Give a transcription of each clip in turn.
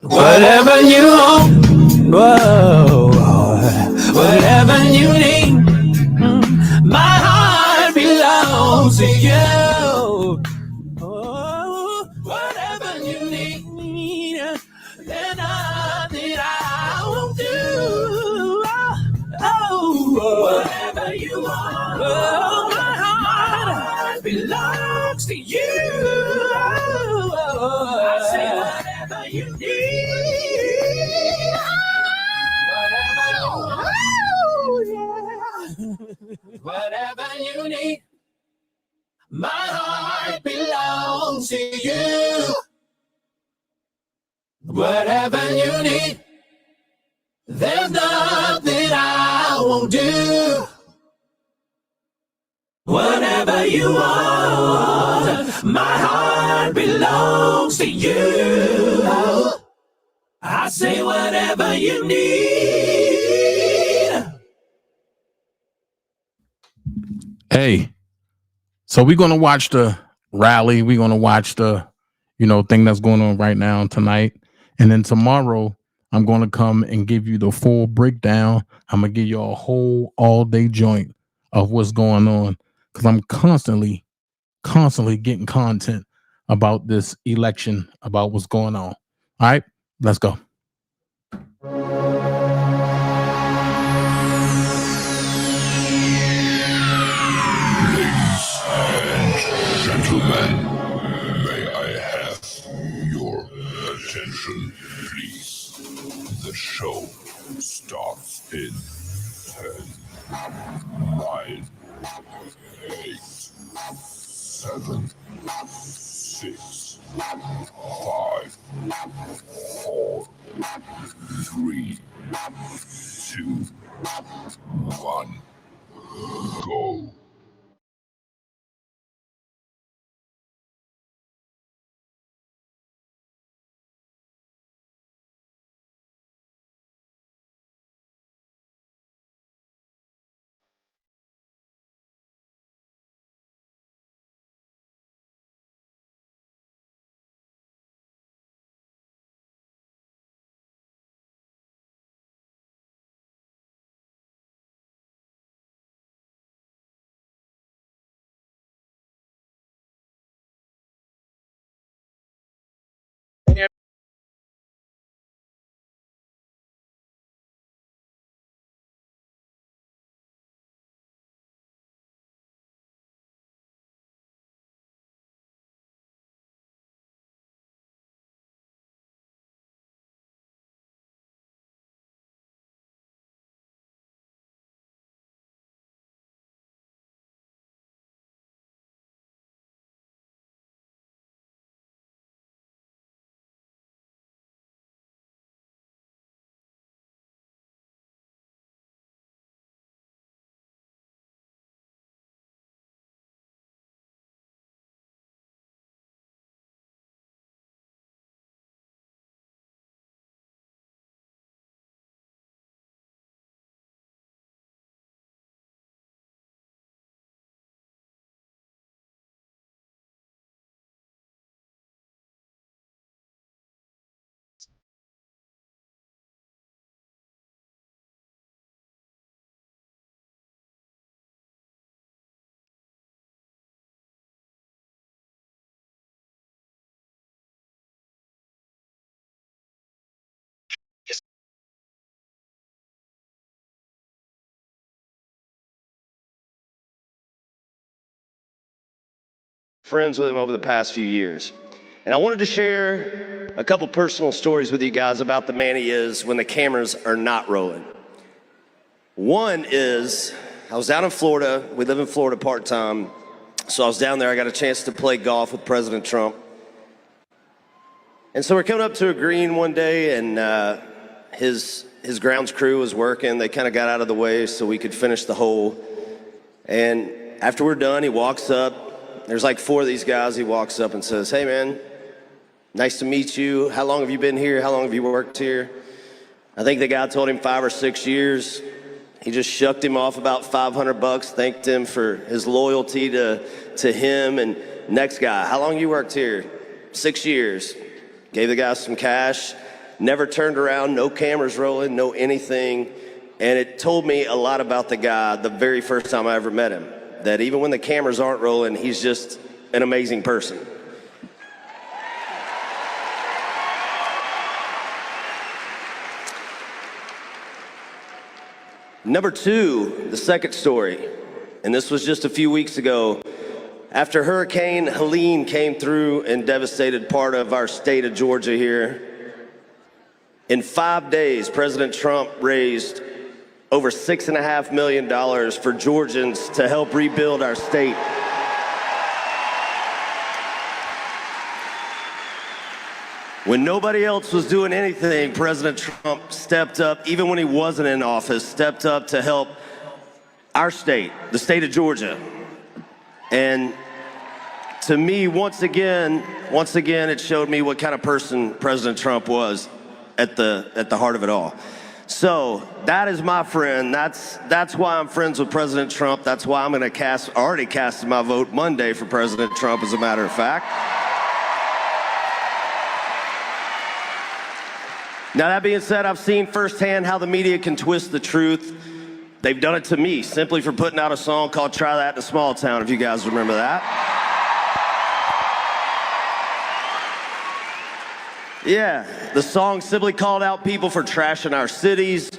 Whatever you want, whoa, whatever you need, my heart belongs to you. Oh, whatever you need, there's nothing I won't do. Oh, whatever you want, oh, my heart belongs to you. Oh, I say whatever you need. Whatever you need, my heart belongs to you. Whatever you need, there's nothing I won't do. Whatever you want, my heart belongs to you. I say whatever you need. Hey, so we're going to watch the rally. We're going to watch the, thing that's going on right now tonight. And then tomorrow, I'm going to come and give you the full breakdown. I'm going to give you a whole all-day joint of what's going on because I'm constantly getting content about this election, about what's going on. All right, let's go. Gentlemen, may I have your attention, please? The show starts in 10, 9, 8, 7, 6, 5, 4, 3, 2, 1, go. Friends with him over the past few years. And I wanted to share a couple personal stories with you guys about the man he is when the cameras are not rolling. One is, I was down in Florida. We live in Florida part-time. So I was down there. I got a chance to play golf with President Trump. And so we're coming up to a green one day, and his grounds crew was working. They kind of got out of the way so we could finish the hole. And after we're done, he walks up. There's like 4 of these guys. He walks up and says, "Hey, man, nice to meet you. How long have you been here? How long have you worked here?" I think the guy told him 5 or 6 years. He just shucked him off about $500, thanked him for his loyalty to him. And next guy, "How long you worked here?" 6 years. Gave the guy some cash. never turned around, no cameras rolling, no anything. And it told me a lot about the guy the very first time I ever met him, that even when the cameras aren't rolling, he's just an amazing person. Number two, the second story, and this was just a few weeks ago, after Hurricane Helene came through and devastated part of our state of Georgia here. In 5 days, President Trump raised over $6.5 million for Georgians to help rebuild our state. When nobody else was doing anything, President Trump stepped up, even when he wasn't in office, stepped up to help our state, the state of Georgia. And to me, once again, it showed me what kind of person President Trump was at the heart of it all. So that is my friend. That's why I'm friends with President Trump. That's why I'm going to already casted my vote Monday for President Trump, as a matter of fact. Now, that being said, I've seen firsthand how the media can twist the truth. They've done it to me simply for putting out a song called Try That in a Small Town, if you guys remember that. Yeah, the song simply called out people for trashing our cities,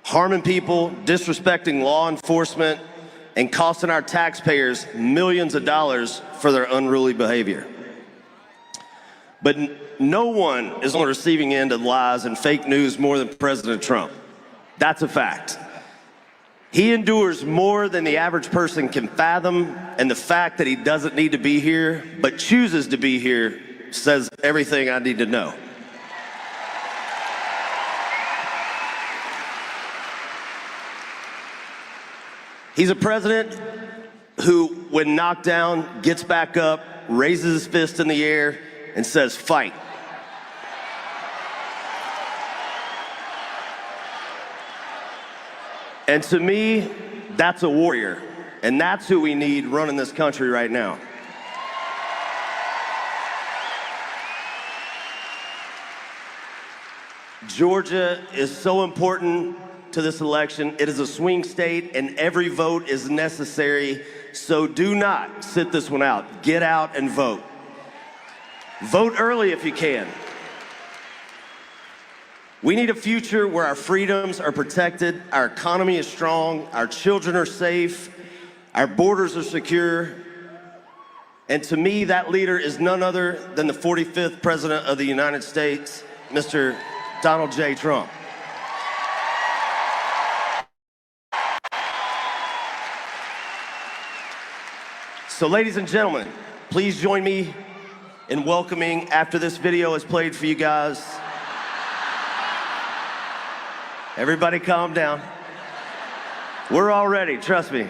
harming people, disrespecting law enforcement, and costing our taxpayers millions of dollars for their unruly behavior. But no one is on the receiving end of lies and fake news more than President Trump. That's a fact. He endures more than the average person can fathom, and the fact that he doesn't need to be here, but chooses to be here, says everything I need to know. He's a president who, when knocked down, gets back up, raises his fist in the air, and says, fight. And to me, that's a warrior. And that's who we need running this country right now. Georgia is so important to this election. It is a swing state, and every vote is necessary. So do not sit this one out. Get out and vote. Vote early if you can. We need a future where our freedoms are protected, our economy is strong, our children are safe, our borders are secure. And to me, that leader is none other than the 45th President of the United States, Mr. Donald J. Trump. So, ladies and gentlemen, please join me in welcoming, after this video is played for you guys. Everybody calm down. We're all ready, trust me.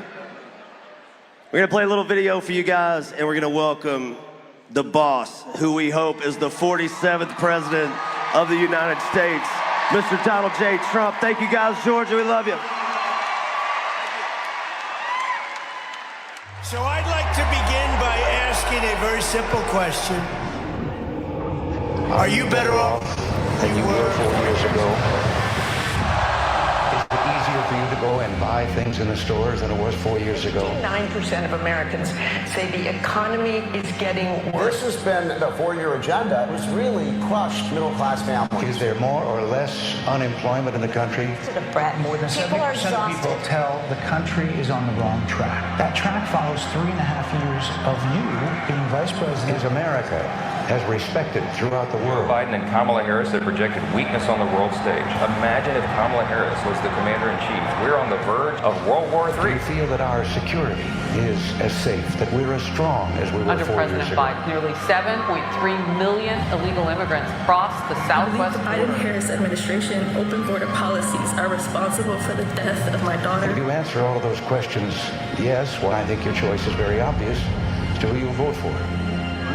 We're gonna play a little video for you guys, and we're gonna welcome the boss, who we hope is the 47th President of the United States, Mr. Donald J. Trump. Thank you guys, Georgia, we love you. So I'd like to begin by asking a very simple question. Are you better off than you were 4 years ago? Is it easier for you to go and buy things in the stores than it was 4 years ago? 9% of Americans say the economy is getting worse. This has been the four-year agenda. It's really crushed middle-class families. Is there more or less unemployment in the country? More than 70% of people tell the country is on the wrong track. That track follows 3.5 years of you being vice president. Is America as respected throughout the world? Biden and Kamala Harris have projected weakness on the world stage. Imagine if Kamala Harris was the commander-in-chief. We're on the verge of World War III. Do you feel that our security is as safe, that we're as strong as we were Under 4 years President ago? Biden, nearly 7.3 million illegal immigrants crossed the southwest I believe the Biden-Harris administration open border policies are responsible for the death of my daughter. If you answer all of those questions yes, well, I think your choice is very obvious as to who you'll vote for.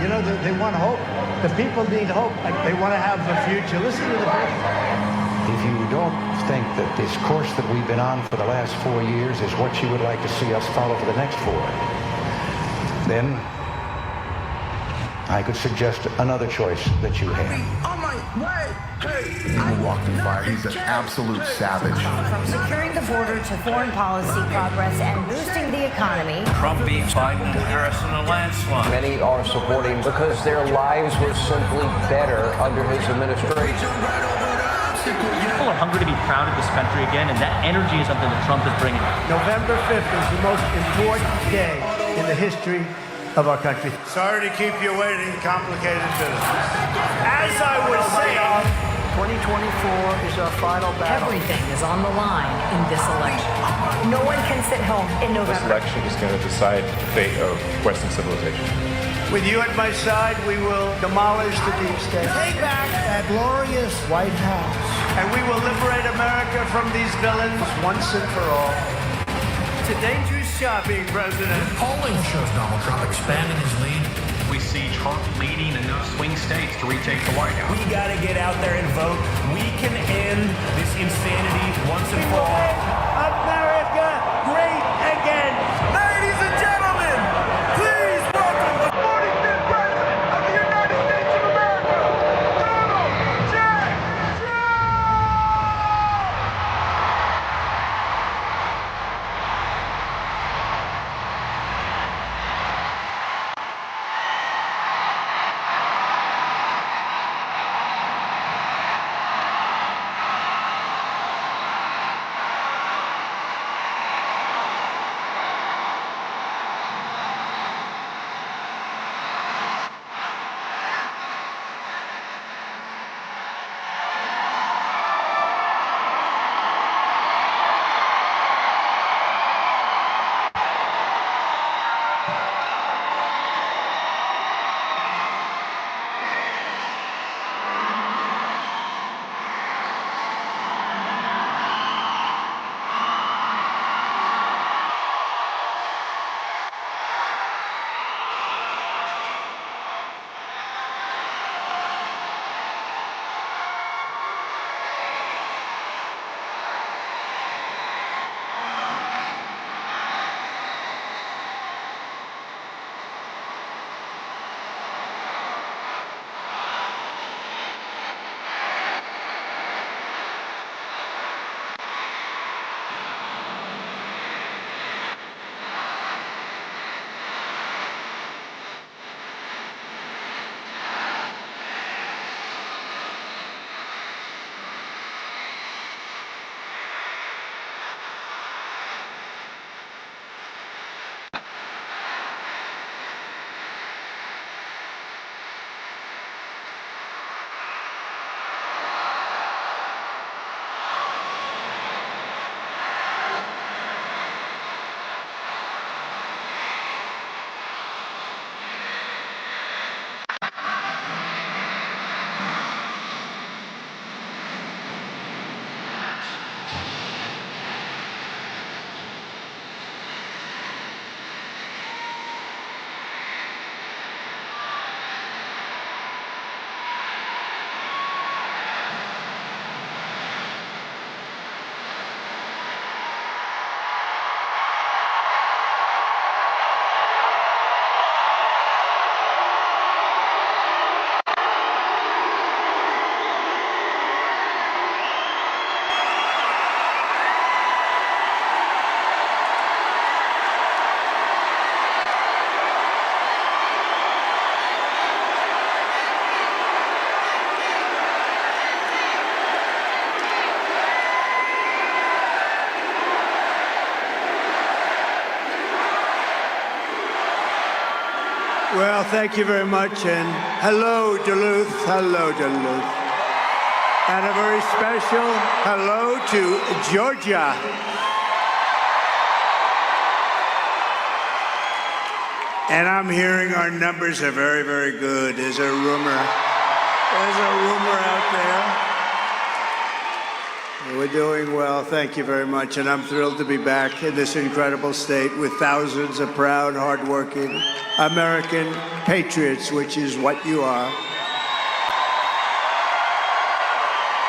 You know, they want hope. The people need hope. Like, they want to have a future. Listen to the people. If you don't think that this course that we've been on for the last 4 years is what you would like to see us follow for the next 4, then I could suggest another choice that you have. On my way. Hey. He will walk through fire. He's an absolute savage. From securing the border to foreign policy progress and boosting the economy. Trump beats Biden, Harris in a landslide. Many are supporting because their lives were simply better under his administration. People are hungry to be proud of this country again, and that energy is something that Trump is bringing. November 5th is the most important day in the history of our country. Sorry to keep you waiting, complicated business. As I was saying, 2024 is our final battle. Everything is on the line in this election. No one can sit home in November. This election is going to decide the fate of Western civilization. With you at my side, we will demolish the deep state. Take back that glorious White House. And we will liberate America from these villains once and for all. It's a dangerous job being president. Polling shows Donald Trump expanding his lead. We see Trump leading enough swing states to retake the White House. We got to get out there and vote. We can end this insanity once and for all. America great again. Ladies and gentlemen, please welcome the 45th President of the United States of America, Donald J. Trump! Well, thank you very much, and hello, Duluth. Hello, Duluth. And a very special hello to Georgia. And I'm hearing our numbers are very, very good. There's a rumor out there. We're doing well, thank you very much, and I'm thrilled to be back in this incredible state with thousands of proud, hardworking American patriots, which is what you are.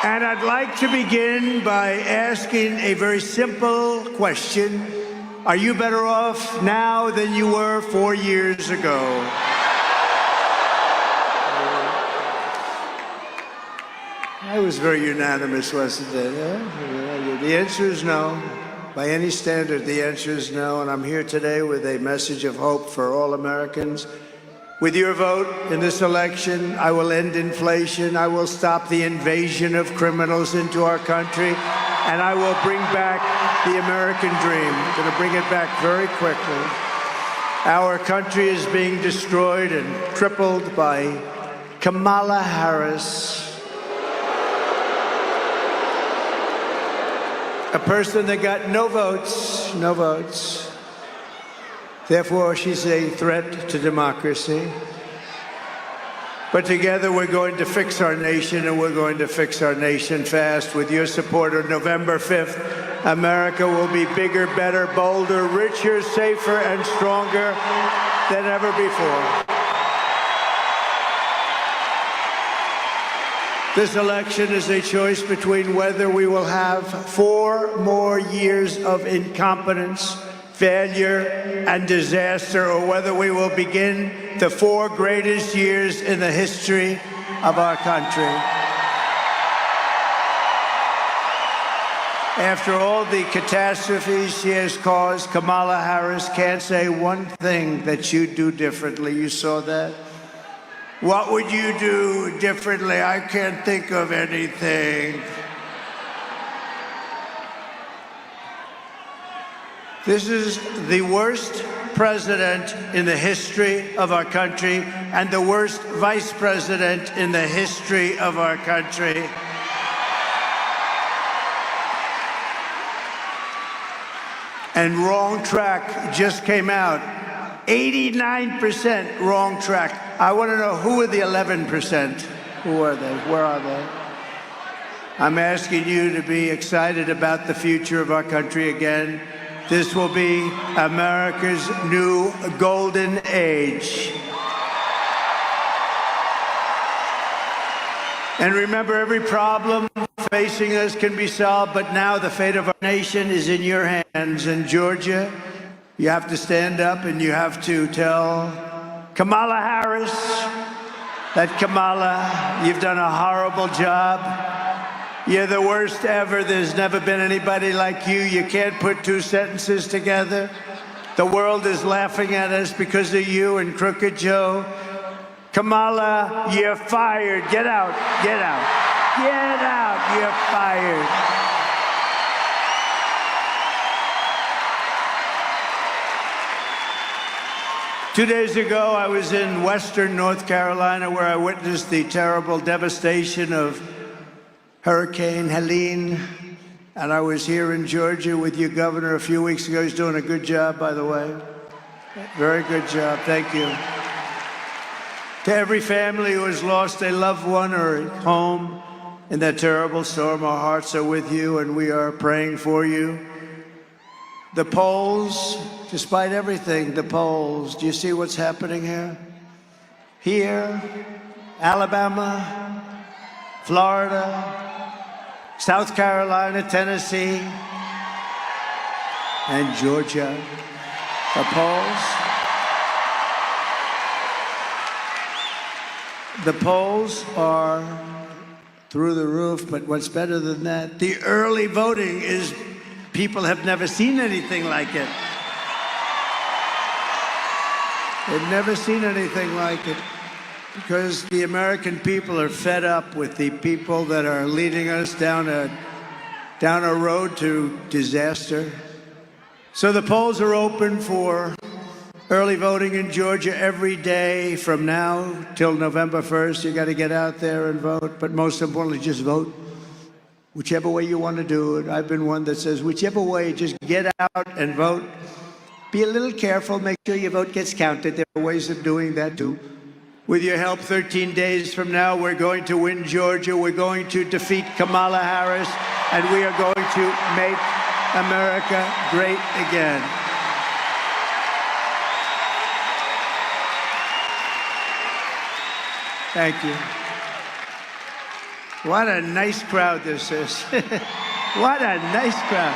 And I'd like to begin by asking a very simple question. Are you better off now than you were 4 years ago? I was very unanimous, wasn't it? Yeah? The answer is no. By any standard, the answer is no. And I'm here today with a message of hope for all Americans. With your vote in this election, I will end inflation. I will stop the invasion of criminals into our country. And I will bring back the American dream. I'm going to bring it back very quickly. Our country is being destroyed and crippled by Kamala Harris, a person that got no votes, no votes. Therefore, she's a threat to democracy. But together, we're going to fix our nation, and we're going to fix our nation fast. With your support on November 5th, America will be bigger, better, bolder, richer, safer, and stronger than ever before. This election is a choice between whether we will have 4 more years of incompetence, failure, and disaster, or whether we will begin the 4 greatest years in the history of our country. After all the catastrophes she has caused, Kamala Harris can't say one thing that you'd do differently. You saw that? What would you do differently? I can't think of anything. This is the worst president in the history of our country and the worst vice president in the history of our country. And Wrong Track just came out. 89% wrong track. I want to know, who are the 11%? Who are they? Where are they? I'm asking you to be excited about the future of our country again. This will be America's new golden age. And remember, every problem facing us can be solved, but now the fate of our nation is in your hands. In Georgia, you have to stand up and you have to tell Kamala Harris that, Kamala, you've done a horrible job. You're the worst ever. There's never been anybody like you. You can't put 2 sentences together. The world is laughing at us because of you and Crooked Joe. Kamala, you're fired. Get out. Get out. Get out. You're fired. Two days ago, I was in western North Carolina, where I witnessed the terrible devastation of Hurricane Helene. And I was here in Georgia with your governor a few weeks ago. He's doing a good job, by the way. Very good job. Thank you. To every family who has lost a loved one or home in that terrible storm, our hearts are with you, and we are praying for you. The polls, despite everything, the polls, do you see what's happening here? Here, Alabama, Florida, South Carolina, Tennessee, and Georgia. The polls are through the roof, but what's better than that? The early voting is, people have never seen anything like it. They've never seen anything like it, because the American people are fed up with the people that are leading us down a road to disaster. So the polls are open for early voting in Georgia every day from now till November 1st. You got to get out there and vote, but most importantly, just vote. Whichever way you want to do it. I've been one that says, whichever way, just get out and vote. Be a little careful. Make sure your vote gets counted. There are ways of doing that, too. With your help, 13 days from now, we're going to win Georgia. We're going to defeat Kamala Harris, and we are going to make America great again. Thank you. What a nice crowd this is. What a nice crowd.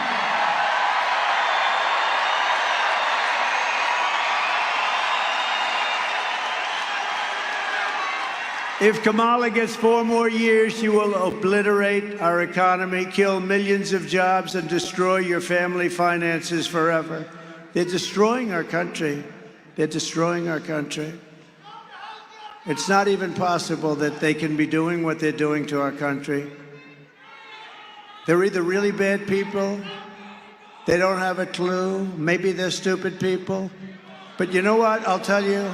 If Kamala gets 4 more years, she will obliterate our economy, kill millions of jobs, and destroy your family finances forever. They're destroying our country. They're destroying our country. It's not even possible that they can be doing what they're doing to our country. They're either really bad people, they don't have a clue, maybe they're stupid people. But you know what, I'll tell you,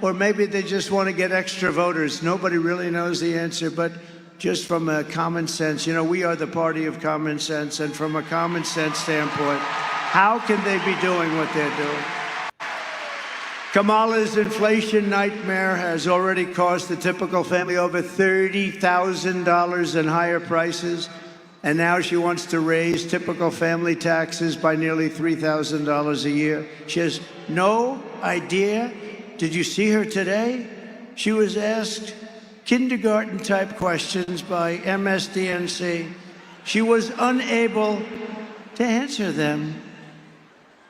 or maybe they just want to get extra voters. Nobody really knows the answer, but just from a common sense, you know, we are the party of common sense, and from a common sense standpoint, how can they be doing what they're doing? Kamala's inflation nightmare has already cost the typical family over $30,000 in higher prices, and now she wants to raise typical family taxes by nearly $3,000 a year. She has no idea. Did you see her today? She was asked kindergarten-type questions by MSDNC. She was unable to answer them.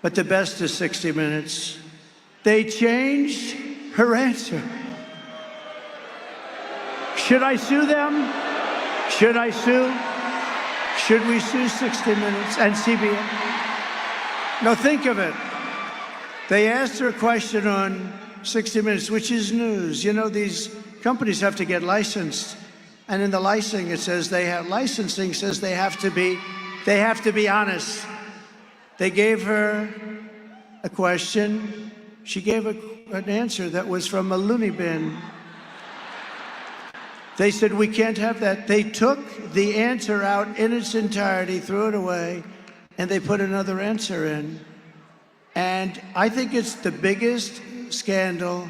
But the best is 60 Minutes. They changed her answer. Should I sue them? Should I sue? Should we sue 60 Minutes and CBS? No, think of it. They asked her a question on 60 Minutes, which is news. You know, these companies have to get licensed. And in the licensing, it says they have to be honest. They gave her a question. She gave an answer that was from a loony bin. They said, we can't have that. They took the answer out in its entirety, threw it away, and they put another answer in. And I think it's the biggest scandal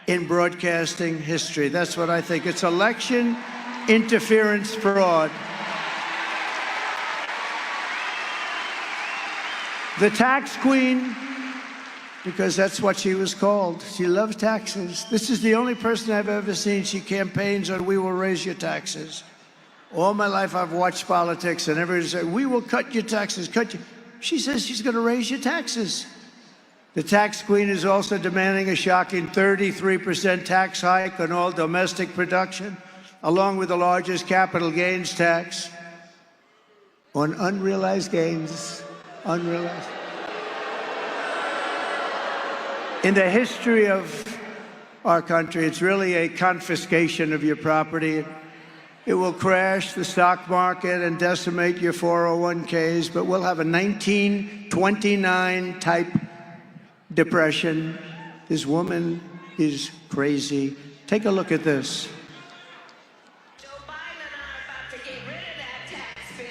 in broadcasting history. That's what I think. It's election interference fraud. The tax queen, because that's what she was called. She loves taxes. This is the only person I've ever seen. She campaigns on, we will raise your taxes. All my life I've watched politics, and everybody says, we will cut your taxes, cut you. She says she's going to raise your taxes. The tax queen is also demanding a shocking 33% tax hike on all domestic production, along with the largest capital gains tax on unrealized gains. Unrealized. In the history of our country, it's really a confiscation of your property. It will crash the stock market and decimate your 401ks, but we'll have a 1929 type depression. This woman is crazy. Take a look at this. Joe Biden and I are about to get rid of that tax bill,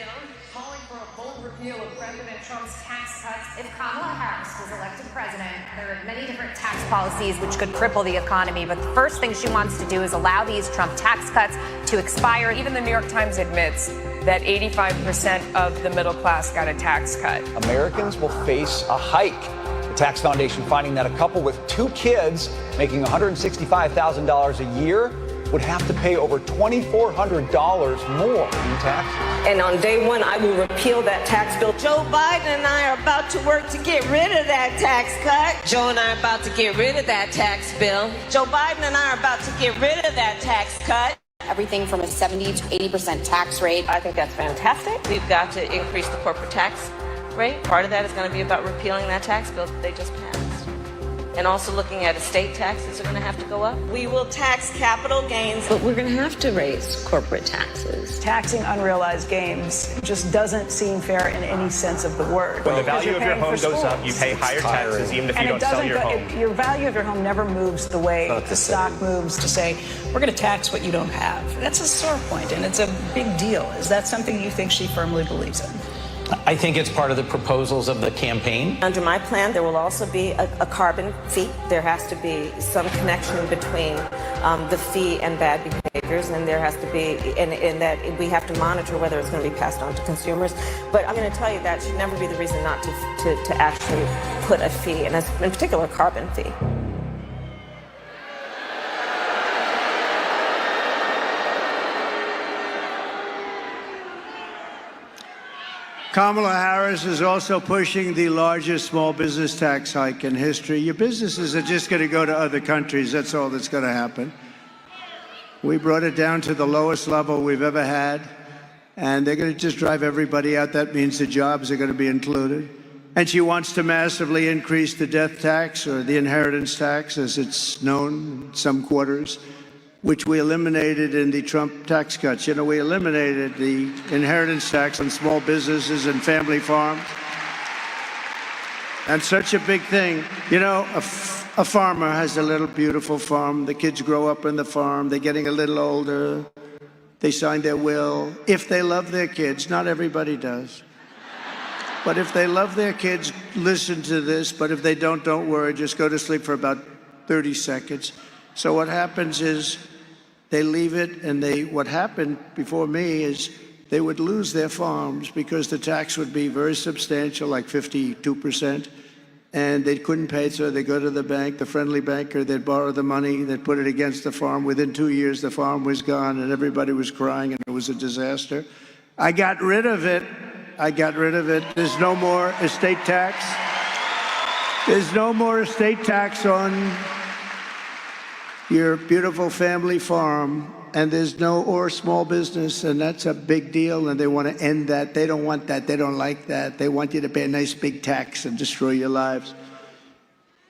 calling for a full repeal of President Trump's tax cuts. If Kamala Harris was elected president, there are many different tax policies which could cripple the economy, but the first thing she wants to do is allow these Trump tax cuts to expire. Even the New York Times admits that 85% of the middle class got a tax cut. Americans will face a hike. The Tax Foundation finding that a couple with 2 kids making $165,000 a year would have to pay over $2,400 more in taxes. And on day one, I will repeal that tax bill. Joe Biden and I are about to work to get rid of that tax cut. Joe and I are about to get rid of that tax bill. Joe Biden and I are about to get rid of that tax cut. Everything from a 70 to 80% tax rate. I think that's fantastic. We've got to increase the corporate tax rate. Part of that is going to be about repealing that tax bill that they just passed. And also looking at estate taxes are going to have to go up. We will tax capital gains. But we're going to have to raise corporate taxes. Taxing unrealized gains just doesn't seem fair in any sense of the word. When the value of your home goes up, you pay higher taxes even if you don't sell your home. Your value of your home never moves the way the stock moves to say, we're going to tax what you don't have. That's a sore point, and it's a big deal. Is that something you think she firmly believes in? I think it's part of the proposals of the campaign. Under my plan, there will also be a carbon fee. There has to be some connection between the fee and bad behaviors, and there has to be, and that we have to monitor whether it's going to be passed on to consumers. But I'm going to tell you that should never be the reason not to actually put a fee, and in particular, a carbon fee. Kamala Harris is also pushing the largest small business tax hike in history. Your businesses are just going to go to other countries. That's all that's going to happen. We brought it down to the lowest level we've ever had. And they're going to just drive everybody out. That means the jobs are going to be included. And she wants to massively increase the death tax, or the inheritance tax, as it's known in some quarters, which we eliminated in the Trump tax cuts. You know, we eliminated the inheritance tax on small businesses and family farms. And such a big thing. You know, a farmer has a little beautiful farm. The kids grow up in the farm. They're getting a little older. They sign their will. If they love their kids, not everybody does. But if they love their kids, listen to this. But if they don't worry. Just go to sleep for about 30 seconds. So what happens is they leave it, and what happened before me is they would lose their farms because the tax would be very substantial, like 52%. And they couldn't pay it, so they go to the bank, the friendly banker, they'd borrow the money, they'd put it against the farm. Within 2 years, the farm was gone, and everybody was crying, and it was a disaster. I got rid of it. There's no more estate tax. There's no more estate tax on your beautiful family farm, and there's no or small business, and that's a big deal, and they want to end that. They don't want that. They don't like that. They want you to pay a nice big tax and destroy your lives.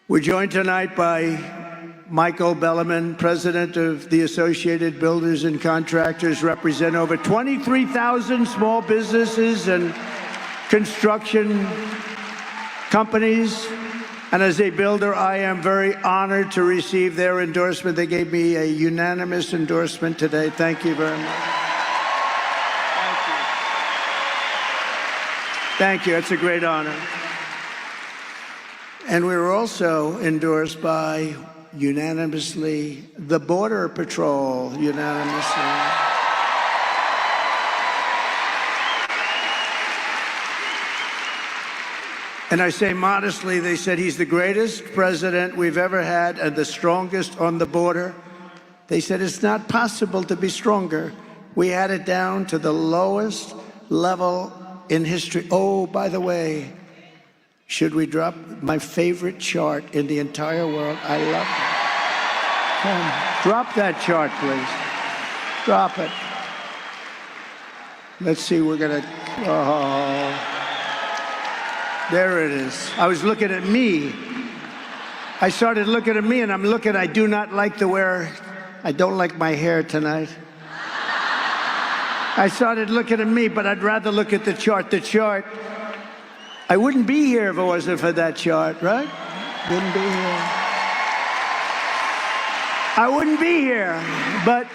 We're joined tonight by Michael Belliman, president of the Associated Builders and Contractors, represent over 23,000 small businesses and construction companies. And as a builder, I am very honored to receive their endorsement. They gave me a unanimous endorsement today. Thank you very much. Thank you. It's a great honor. And we were also endorsed by, unanimously, the Border Patrol, unanimously. And I say modestly, they said he's the greatest president we've ever had and the strongest on the border. They said it's not possible to be stronger. We had it down to the lowest level in history. Oh, by the way, should we drop my favorite chart in the entire world? I love it. Drop that chart, please. Drop it. Let's see, we're gonna, oh. There it is. I was looking at me. I started looking at me, and I'm looking, I do not like the wear, I don't like my hair tonight. I started looking at me, but I'd rather look at the chart. The chart, I wouldn't be here if it wasn't for that chart, right? Wouldn't be here. I wouldn't be here, but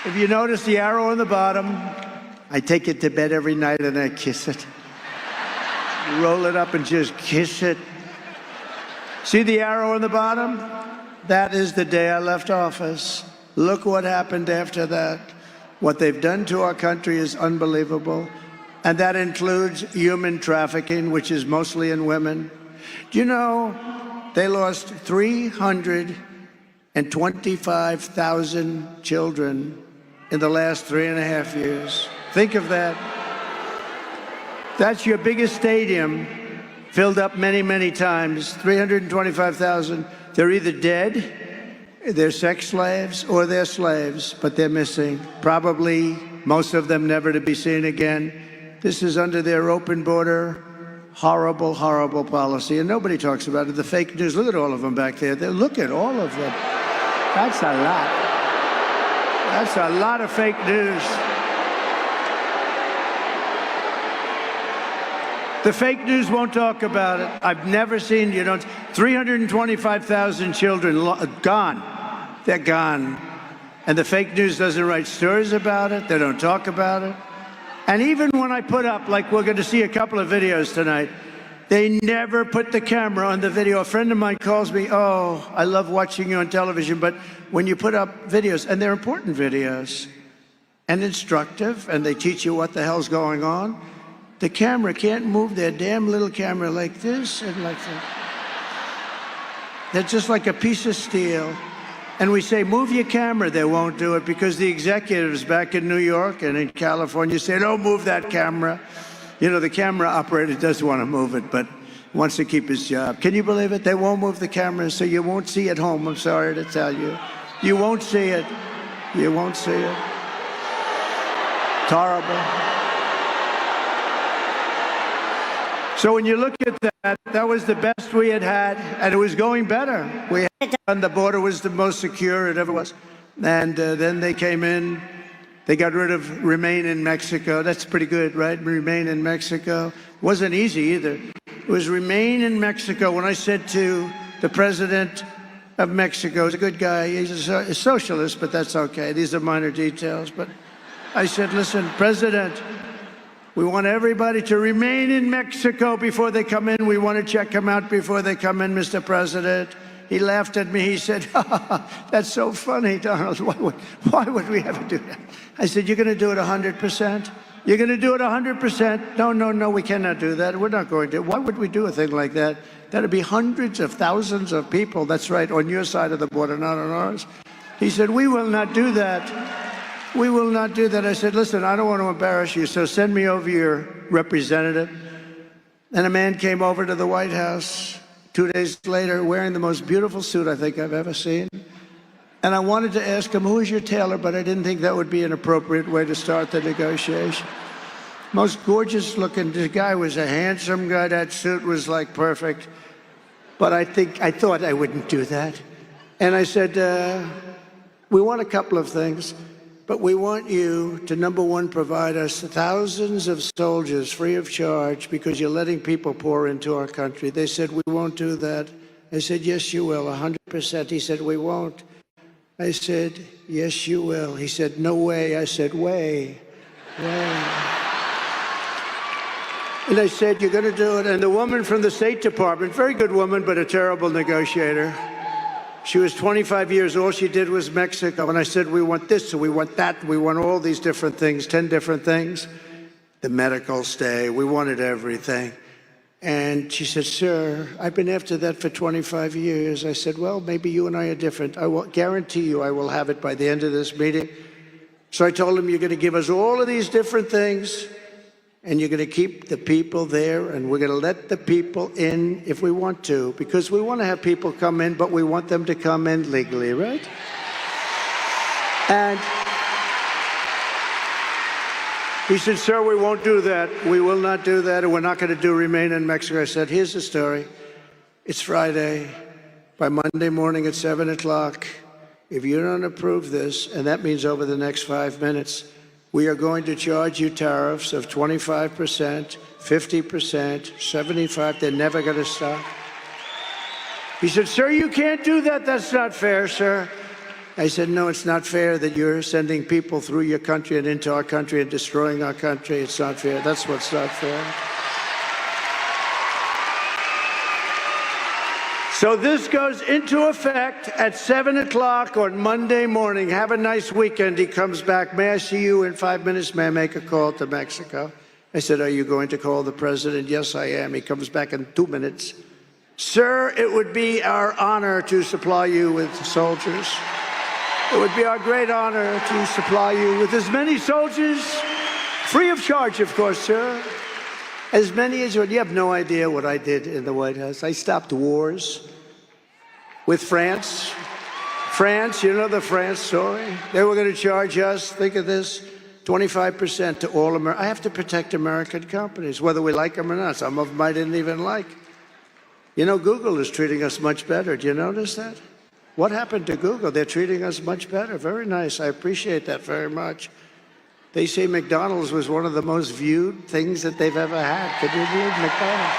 if you notice the arrow on the bottom, I take it to bed every night and I kiss it. Roll it up and just kiss it. See the arrow on the bottom? That is the day I left office. Look what happened after that. What they've done to our country is unbelievable. And that includes human trafficking, which is mostly in women. Do you know they lost 325,000 children in the last 3.5 years? Think of that. That's your biggest stadium, filled up many, many times. 325,000. They're either dead, they're sex slaves, or they're slaves, but they're missing. Probably most of them never to be seen again. This is under their open border, horrible, horrible policy. And nobody talks about it. The fake news, look at all of them back there. Look at all of them. That's a lot. That's a lot of fake news. The fake news won't talk about it. I've never seen, 325,000 children gone. They're gone. And the fake news doesn't write stories about it. They don't talk about it. And even when I put up, like we're going to see a couple of videos tonight, they never put the camera on the video. A friend of mine calls me, oh, I love watching you on television, but when you put up videos, and they're important videos, and instructive, and they teach you what the hell's going on, the camera can't move their damn little camera like this and like that. They're just like a piece of steel. And we say, move your camera. They won't do it because the executives back in New York and in California say, don't move that camera. The camera operator does want to move it, but wants to keep his job. Can you believe it? They won't move the camera, so you won't see it home. I'm sorry to tell you. You won't see it. You won't see it. It's horrible. So when you look at that, that was the best we had had, and it was going better. We had done, the border was the most secure it ever was. And then they came in, they got rid of Remain in Mexico. That's pretty good, right? Remain in Mexico. Wasn't easy either. It was Remain in Mexico. When I said to the president of Mexico, he's a good guy, he's a socialist, but that's okay. These are minor details. But I said, listen, President, we want everybody to remain in Mexico before they come in. We want to check them out before they come in, Mr. President. He laughed at me. He said, that's so funny, Donald. Why would we ever do that? I said, you're going to do it 100%? You're going to do it 100%? No, we cannot do that. We're not going to. Why would we do a thing like that? That'd be hundreds of thousands of people, that's right, on your side of the border, not on ours. He said, we will not do that. We will not do that. I said, listen, I don't want to embarrass you, so send me over your representative. And a man came over to the White House 2 days later wearing the most beautiful suit I think I've ever seen. And I wanted to ask him, who is your tailor? But I didn't think that would be an appropriate way to start the negotiation. Most gorgeous looking, this guy was a handsome guy. That suit was like perfect. But I thought I wouldn't do that. And I said, we want a couple of things. But we want you to, number one, provide us thousands of soldiers free of charge because you're letting people pour into our country. They said, we won't do that. I said, yes, you will, 100%. He said, we won't. I said, yes, you will. He said, no way. I said, way. And I said, you're going to do it. And the woman from the State Department, very good woman, but a terrible negotiator. She was 25 years old. All she did was Mexico. And I said, we want this, and we want that. We want all these different things, 10 different things. The medical stay. We wanted everything. And she said, sir, I've been after that for 25 years. I said, well, maybe you and I are different. I will guarantee you I will have it by the end of this meeting. So I told him, you're going to give us all of these different things, and you're going to keep the people there, and we're going to let the people in if we want to, because we want to have people come in, but we want them to come in legally, right? And he said, sir, we won't do that. We will not do that, and we're not going to do Remain in Mexico. I said, here's the story. It's Friday. By Monday morning at 7 o'clock, if you don't approve this, and that means over the next 5 minutes, we are going to charge you tariffs of 25%, 50%, 75%. They're never going to stop. He said, sir, you can't do that. That's not fair, sir. I said, no, it's not fair that you're sending people through your country and into our country and destroying our country. It's not fair. That's what's not fair. So this goes into effect at 7 o'clock on Monday morning. Have a nice weekend. He comes back. May I see you in 5 minutes? May I make a call to Mexico? I said, are you going to call the president? Yes, I am. He comes back in 2 minutes. Sir, it would be our honor to supply you with soldiers. It would be our great honor to supply you with as many soldiers, free of charge, of course, sir. As many as you have no idea what I did in the White House. I stopped wars with France. France, you know the France story? They were going to charge us, think of this, 25% to all Americans. I have to protect American companies, whether we like them or not. Some of them I didn't even like. You know, Google is treating us much better. Do you notice that? What happened to Google? They're treating us much better. Very nice. I appreciate that very much. They say McDonald's was one of the most viewed things that they've ever had. Could you believe McDonald's?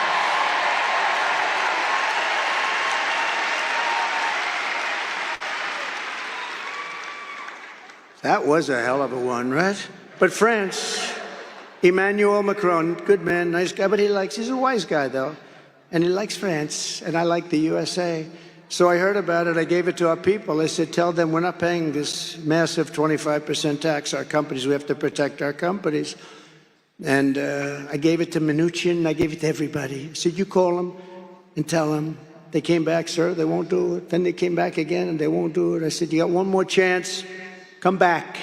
That was a hell of a one, right? But France, Emmanuel Macron, good man, nice guy, but he's a wise guy, though. And he likes France, and I like the USA. So I heard about it. I gave it to our people. I said, tell them we're not paying this massive 25% tax. Our companies, we have to protect our companies. And I gave it to Mnuchin. I gave it to everybody. I said, you call them and tell them. They came back, sir, they won't do it. Then they came back again, and they won't do it. I said, you got one more chance. Come back.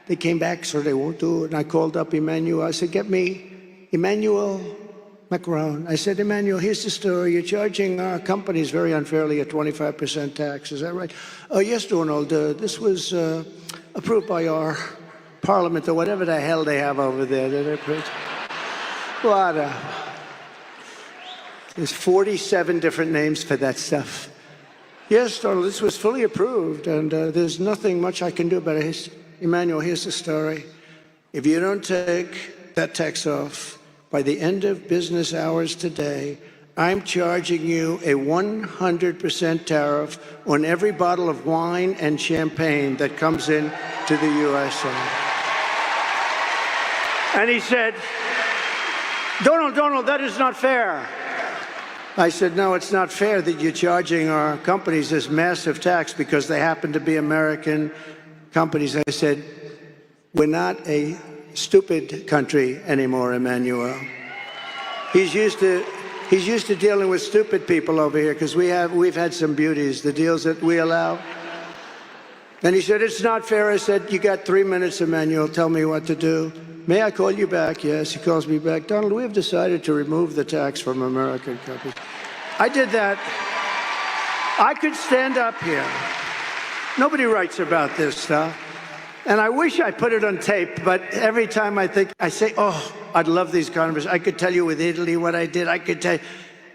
They came back, sir, they won't do it. And I called up Emmanuel. I said, get me Emmanuel Macron. I said, Emmanuel, here's the story. You're charging our companies very unfairly a 25% tax. Is that right? Oh, yes, Donald. This was approved by our parliament or whatever the hell they have over there. What there's 47 different names for that stuff. Yes, Donald, this was fully approved, and there's nothing much I can do about it. Emmanuel, here's the story. If you don't take that tax off by the end of business hours today, I'm charging you a 100% tariff on every bottle of wine and champagne that comes in to the USA. And he said, Donald, that is not fair. I said, no, it's not fair that you're charging our companies this massive tax because they happen to be American companies. I said, we're not a stupid country anymore, Emmanuel. He's used to dealing with stupid people over here because we've had some beauties, the deals that we allow. And he said, it's not fair. I said, you got 3 minutes, Emmanuel. Tell me what to do. May I call you back? Yes, he calls me back. Donald, we have decided to remove the tax from American companies. I did that. I could stand up here. Nobody writes about this stuff. And I wish I put it on tape, but every time I say, oh, I'd love these conversations. I could tell you with Italy what I did. I could tell you.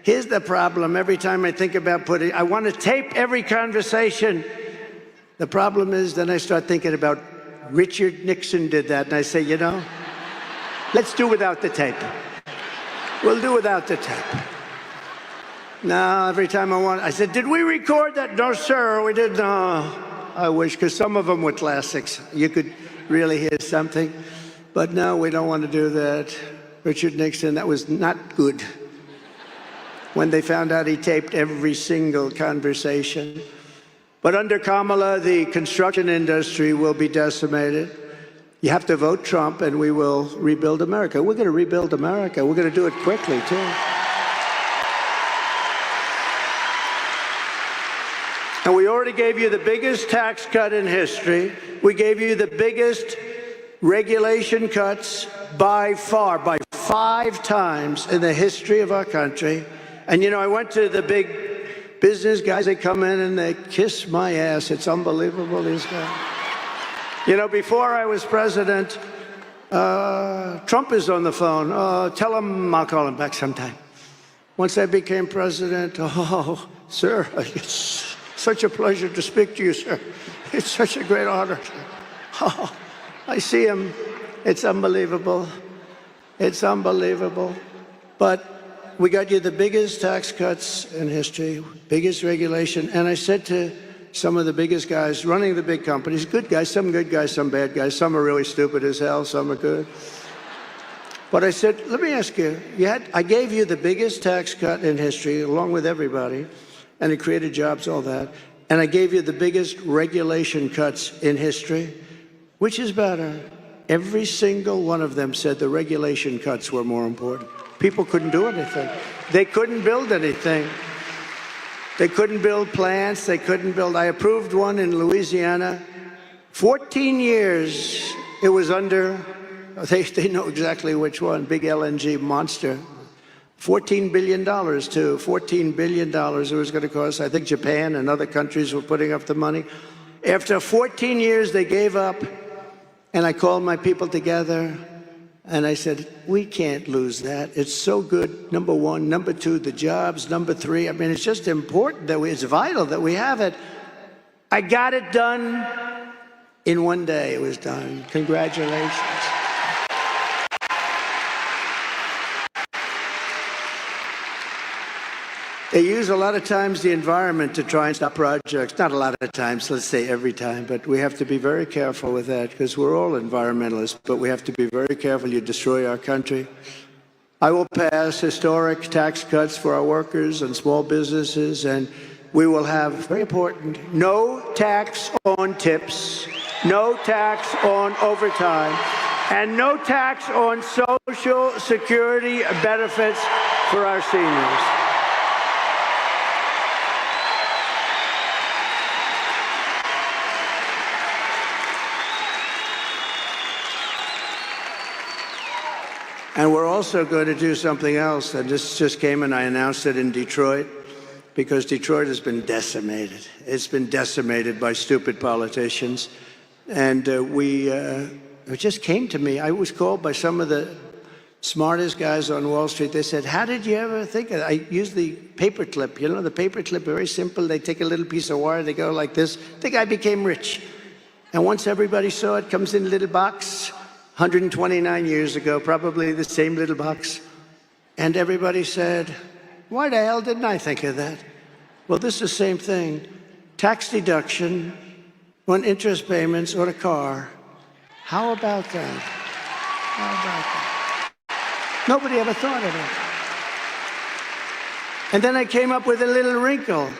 Here's the problem. Every time I think about I want to tape every conversation. The problem is then I start thinking about Richard Nixon did that, and I say, you know, let's do without the tape. We'll do without the tape. Now, every time I said, did we record that? No, sir, we did not. I wish, because some of them were classics. You could really hear something. But no, we don't want to do that. Richard Nixon, that was not good. When they found out he taped every single conversation. But under Kamala, the construction industry will be decimated. You have to vote Trump, and we will rebuild America. We're going to rebuild America. We're going to do it quickly, too. And we already gave you the biggest tax cut in history. We gave you the biggest regulation cuts by far, by 5 times in the history of our country. And, you know, I went to the big business guys. They come in and they kiss my ass. It's unbelievable, these guys. You know, before I was president, Trump is on the phone. Tell him I'll call him back sometime. Once I became president, oh, sir, it's such a pleasure to speak to you, sir. It's such a great honor. Oh, I see him. It's unbelievable. It's unbelievable. But we got you the biggest tax cuts in history, biggest regulation. And I said to some of the biggest guys running the big companies, good guys, some bad guys, some are really stupid as hell, some are good. But I said, let me ask you, I gave you the biggest tax cut in history, along with everybody, and it created jobs, all that. And I gave you the biggest regulation cuts in history. Which is better? Every single one of them said the regulation cuts were more important. People couldn't do anything. They couldn't build anything. They couldn't build plants. They couldn't build. I approved one in Louisiana. 14 years it was under, they know exactly which one, big LNG monster. $14 billion, too. $14 billion it was going to cost. I think Japan and other countries were putting up the money. After 14 years, they gave up, and I called my people together, and I said, we can't lose that. It's so good, number one. Number two, the jobs. Number three, I mean, it's just important that it's vital that we have it. I got it done in one day. It was done. Congratulations. They use a lot of times the environment to try and stop projects. Not a lot of times, let's say every time, but we have to be very careful with that because we're all environmentalists, but we have to be very careful you destroy our country. I will pass historic tax cuts for our workers and small businesses, and we will have, very important, no tax on tips, no tax on overtime, and no tax on Social Security benefits for our seniors. And we're also going to do something else, and this just came and I announced it in Detroit, because Detroit has been decimated. It's been decimated by stupid politicians. And it just came to me. I was called by some of the smartest guys on Wall Street. They said, how did you ever think of it? I used the paper clip. You know, the paper clip, very simple. They take a little piece of wire, they go like this. The guy became rich. And once everybody saw it, comes in a little box, 129 years ago, probably the same little box. And everybody said, why the hell didn't I think of that? Well, this is the same thing. Tax deduction on interest payments on a car. How about that? How about that? Nobody ever thought of it. And then I came up with a little wrinkle.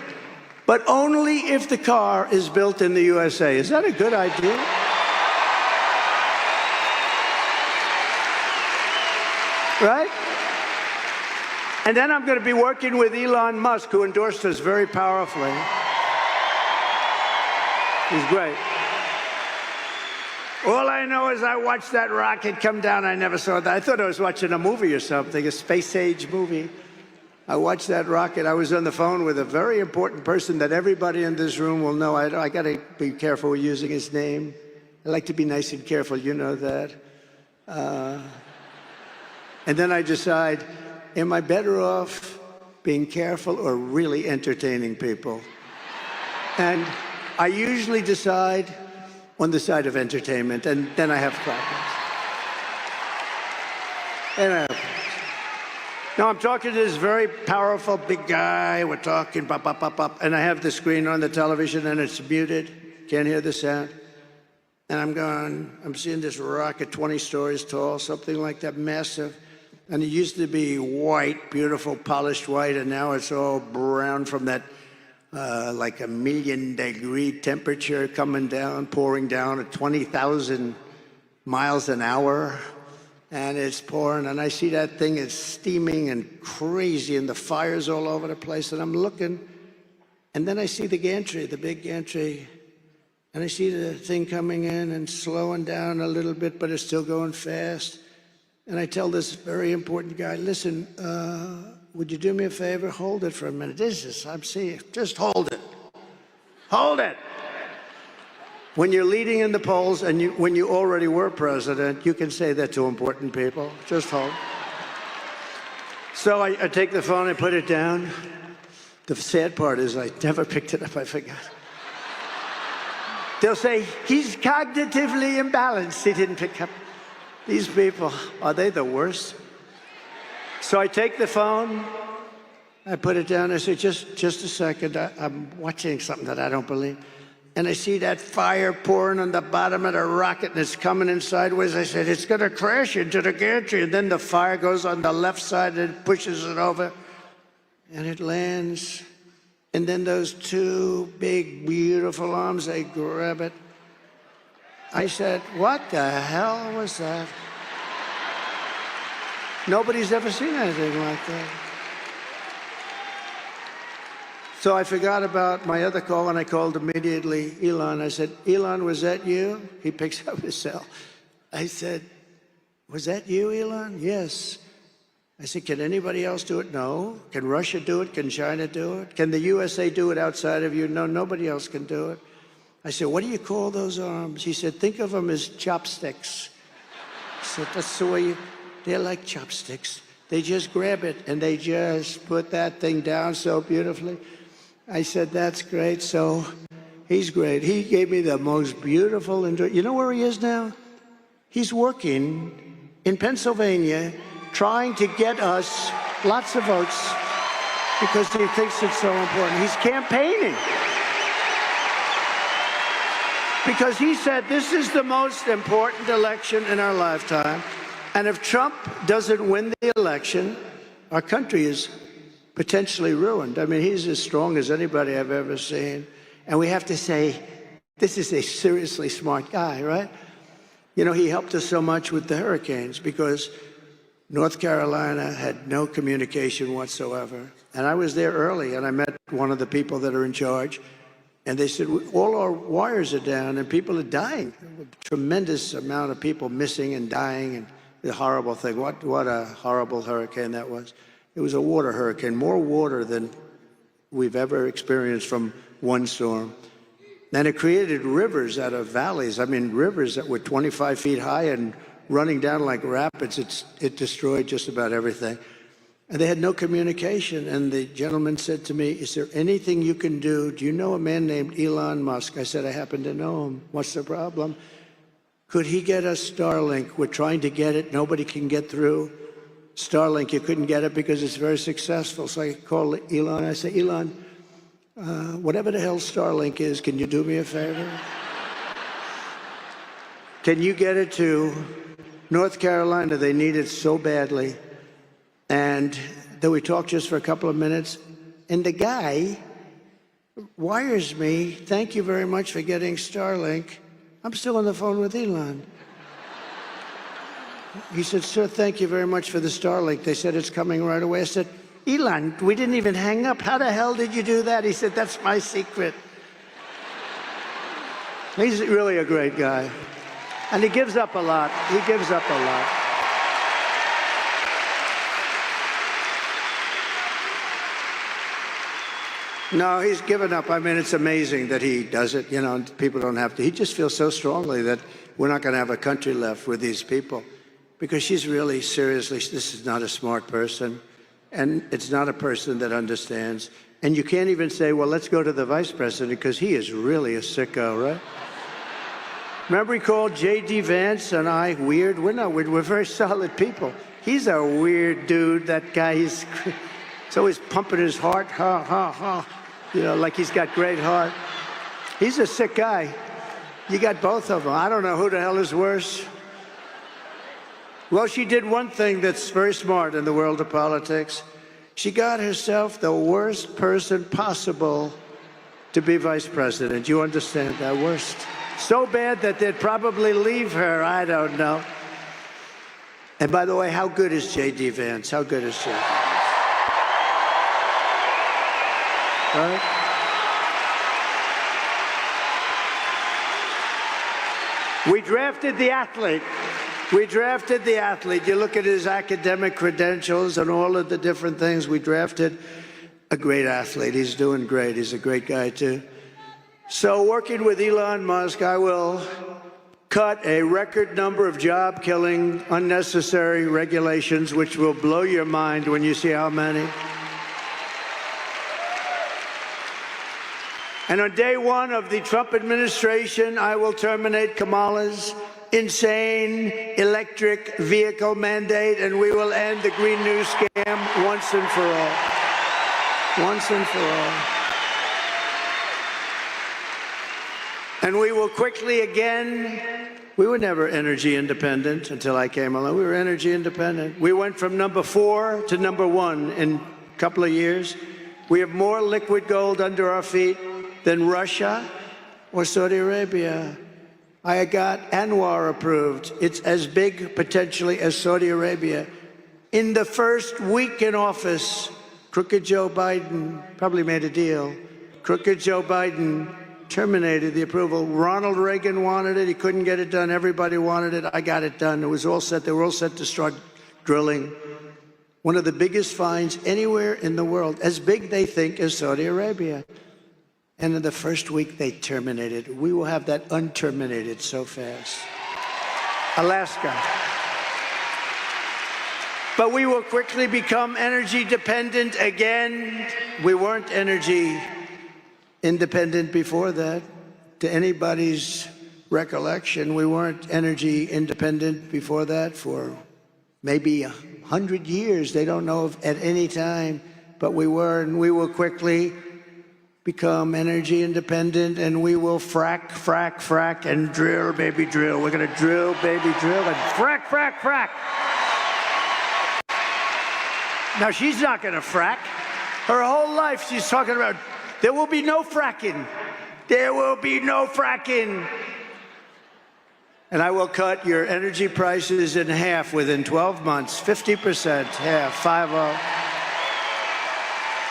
But only if the car is built in the USA. Is that a good idea? Right? And then I'm going to be working with Elon Musk, who endorsed us very powerfully. He's great. All I know is I watched that rocket come down. I never saw that. I thought I was watching a movie or something, a space-age movie. I watched that rocket. I was on the phone with a very important person that everybody in this room will know. I got to be careful with using his name. I like to be nice and careful. You know that. And then I decide, am I better off being careful or really entertaining people? And I usually decide on the side of entertainment, and then I have problems. And I have problems. Now I'm talking to this very powerful big guy. We're talking, pop, pop, pop, pop, and I have the screen on the television, and it's muted. Can't hear the sound. And I'm seeing this rocket 20 stories tall, something like that, massive. And it used to be white, beautiful, polished white, and now it's all brown from that like 1,000,000-degree temperature coming down, pouring down at 20,000 miles an hour. And it's pouring, and I see that thing is steaming and crazy, and the fire's all over the place, and I'm looking, and then I see the gantry, the big gantry, and I see the thing coming in and slowing down a little bit, but it's still going fast. And I tell this very important guy, listen, would you do me a favor? Hold it for a minute. I'm seeing, just hold it. Hold it. When you're leading in the polls and when you already were president, you can say that to important people. Just hold. So I take the phone, I put it down. The sad part is I never picked it up, I forgot. They'll say, he's cognitively imbalanced. He didn't pick up. These people, are they the worst? So I take the phone, I put it down, I say, just a second, I'm watching something that I don't believe. And I see that fire pouring on the bottom of the rocket, and it's coming in sideways. I said, it's going to crash into the gantry. And then the fire goes on the left side and pushes it over, and it lands. And then those two big, beautiful arms, they grab it. I said, what the hell was that? Nobody's ever seen anything like that. So I forgot about my other call, and I called immediately Elon. I said, Elon, was that you? He picks up his cell. I said, was that you, Elon? Yes. I said, can anybody else do it? No. Can Russia do it? Can China do it? Can the USA do it outside of you? No, nobody else can do it. I said, what do you call those arms? He said, think of them as chopsticks. I said, that's the way they're like chopsticks. They just grab it, and they just put that thing down so beautifully. I said, that's great. So he's great. He gave me the most beautiful, you know where he is now? He's working in Pennsylvania, trying to get us lots of votes because he thinks it's so important. He's campaigning. Because he said, this is the most important election in our lifetime. And if Trump doesn't win the election, our country is potentially ruined. I mean, he's as strong as anybody I've ever seen. And we have to say, this is a seriously smart guy, right? You know, he helped us so much with the hurricanes because North Carolina had no communication whatsoever. And I was there early, and I met one of the people that are in charge. And they said, all our wires are down, and people are dying. A tremendous amount of people missing and dying, and the horrible thing. What a horrible hurricane that was. It was a water hurricane, more water than we've ever experienced from one storm. And it created rivers out of valleys. I mean, rivers that were 25 feet high and running down like rapids. It destroyed just about everything. And they had no communication. And the gentleman said to me, is there anything you can do? Do you know a man named Elon Musk? I said, I happen to know him. What's the problem? Could he get us Starlink? We're trying to get it. Nobody can get through. Starlink, you couldn't get it because it's very successful. So I called Elon. I said, Elon, whatever the hell Starlink is, can you do me a favor? Can you get it to North Carolina? They need it so badly. And then we talked just for a couple of minutes, and the guy wires me, thank you very much for getting Starlink. I'm still on the phone with Elon. He said, sir, thank you very much for the Starlink. They said it's coming right away. I said, Elon, we didn't even hang up. How the hell did you do that? He said, that's my secret. He's really a great guy. And he gives up a lot. He gives up a lot. No, he's given up. I mean, it's amazing that he does it. You know, people don't have to. He just feels so strongly that we're not going to have a country left with these people. Because she's really, seriously, this is not a smart person. And it's not a person that understands. And you can't even say, well, let's go to the vice president, because he is really a sicko, right? Remember he called J.D. Vance and I weird? We're not weird. We're very solid people. He's a weird dude, that guy. He's always pumping his heart, ha, ha, ha. You know, like he's got great heart. He's a sick guy. You got both of them. I don't know who the hell is worse. Well, she did one thing that's very smart in the world of politics. She got herself the worst person possible to be vice president. You understand that? Worst. So bad that they'd probably leave her. I don't know. And by the way, how good is J.D. Vance? How good is she? Right? We drafted the athlete. We drafted the athlete. You look at his academic credentials and all of the different things. We drafted a great athlete. He's doing great. He's a great guy, too. So working with Elon Musk, I will cut a record number of job-killing, unnecessary regulations, which will blow your mind when you see how many. And on day one of the Trump administration, I will terminate Kamala's insane electric vehicle mandate, and we will end the Green New scam once and for all. Once and for all. And we will quickly again, we were never energy independent until I came along. We were energy independent. We went from number 4 to number 1 in a couple of years. We have more liquid gold under our feet than Russia or Saudi Arabia. I got Anwar approved. It's as big, potentially, as Saudi Arabia. In the first week in office, crooked Joe Biden probably made a deal. Crooked Joe Biden terminated the approval. Ronald Reagan wanted it. He couldn't get it done. Everybody wanted it. I got it done. It was all set. They were all set to start drilling. One of the biggest finds anywhere in the world, as big, they think, as Saudi Arabia. And in the first week, they terminated. We will have that unterminated so fast. Alaska. But we will quickly become energy dependent again. We weren't energy independent before that. To anybody's recollection, we weren't energy independent before that for maybe 100 years. They don't know if at any time, but we were, and we will quickly become energy independent, and we will frack, frack, frack, and drill, baby, drill. We're gonna drill, baby, drill, and frack, frack, frack. Now, she's not gonna frack. Her whole life, she's talking about, there will be no fracking. There will be no fracking. And I will cut your energy prices in half within 12 months, 50%, half, 50.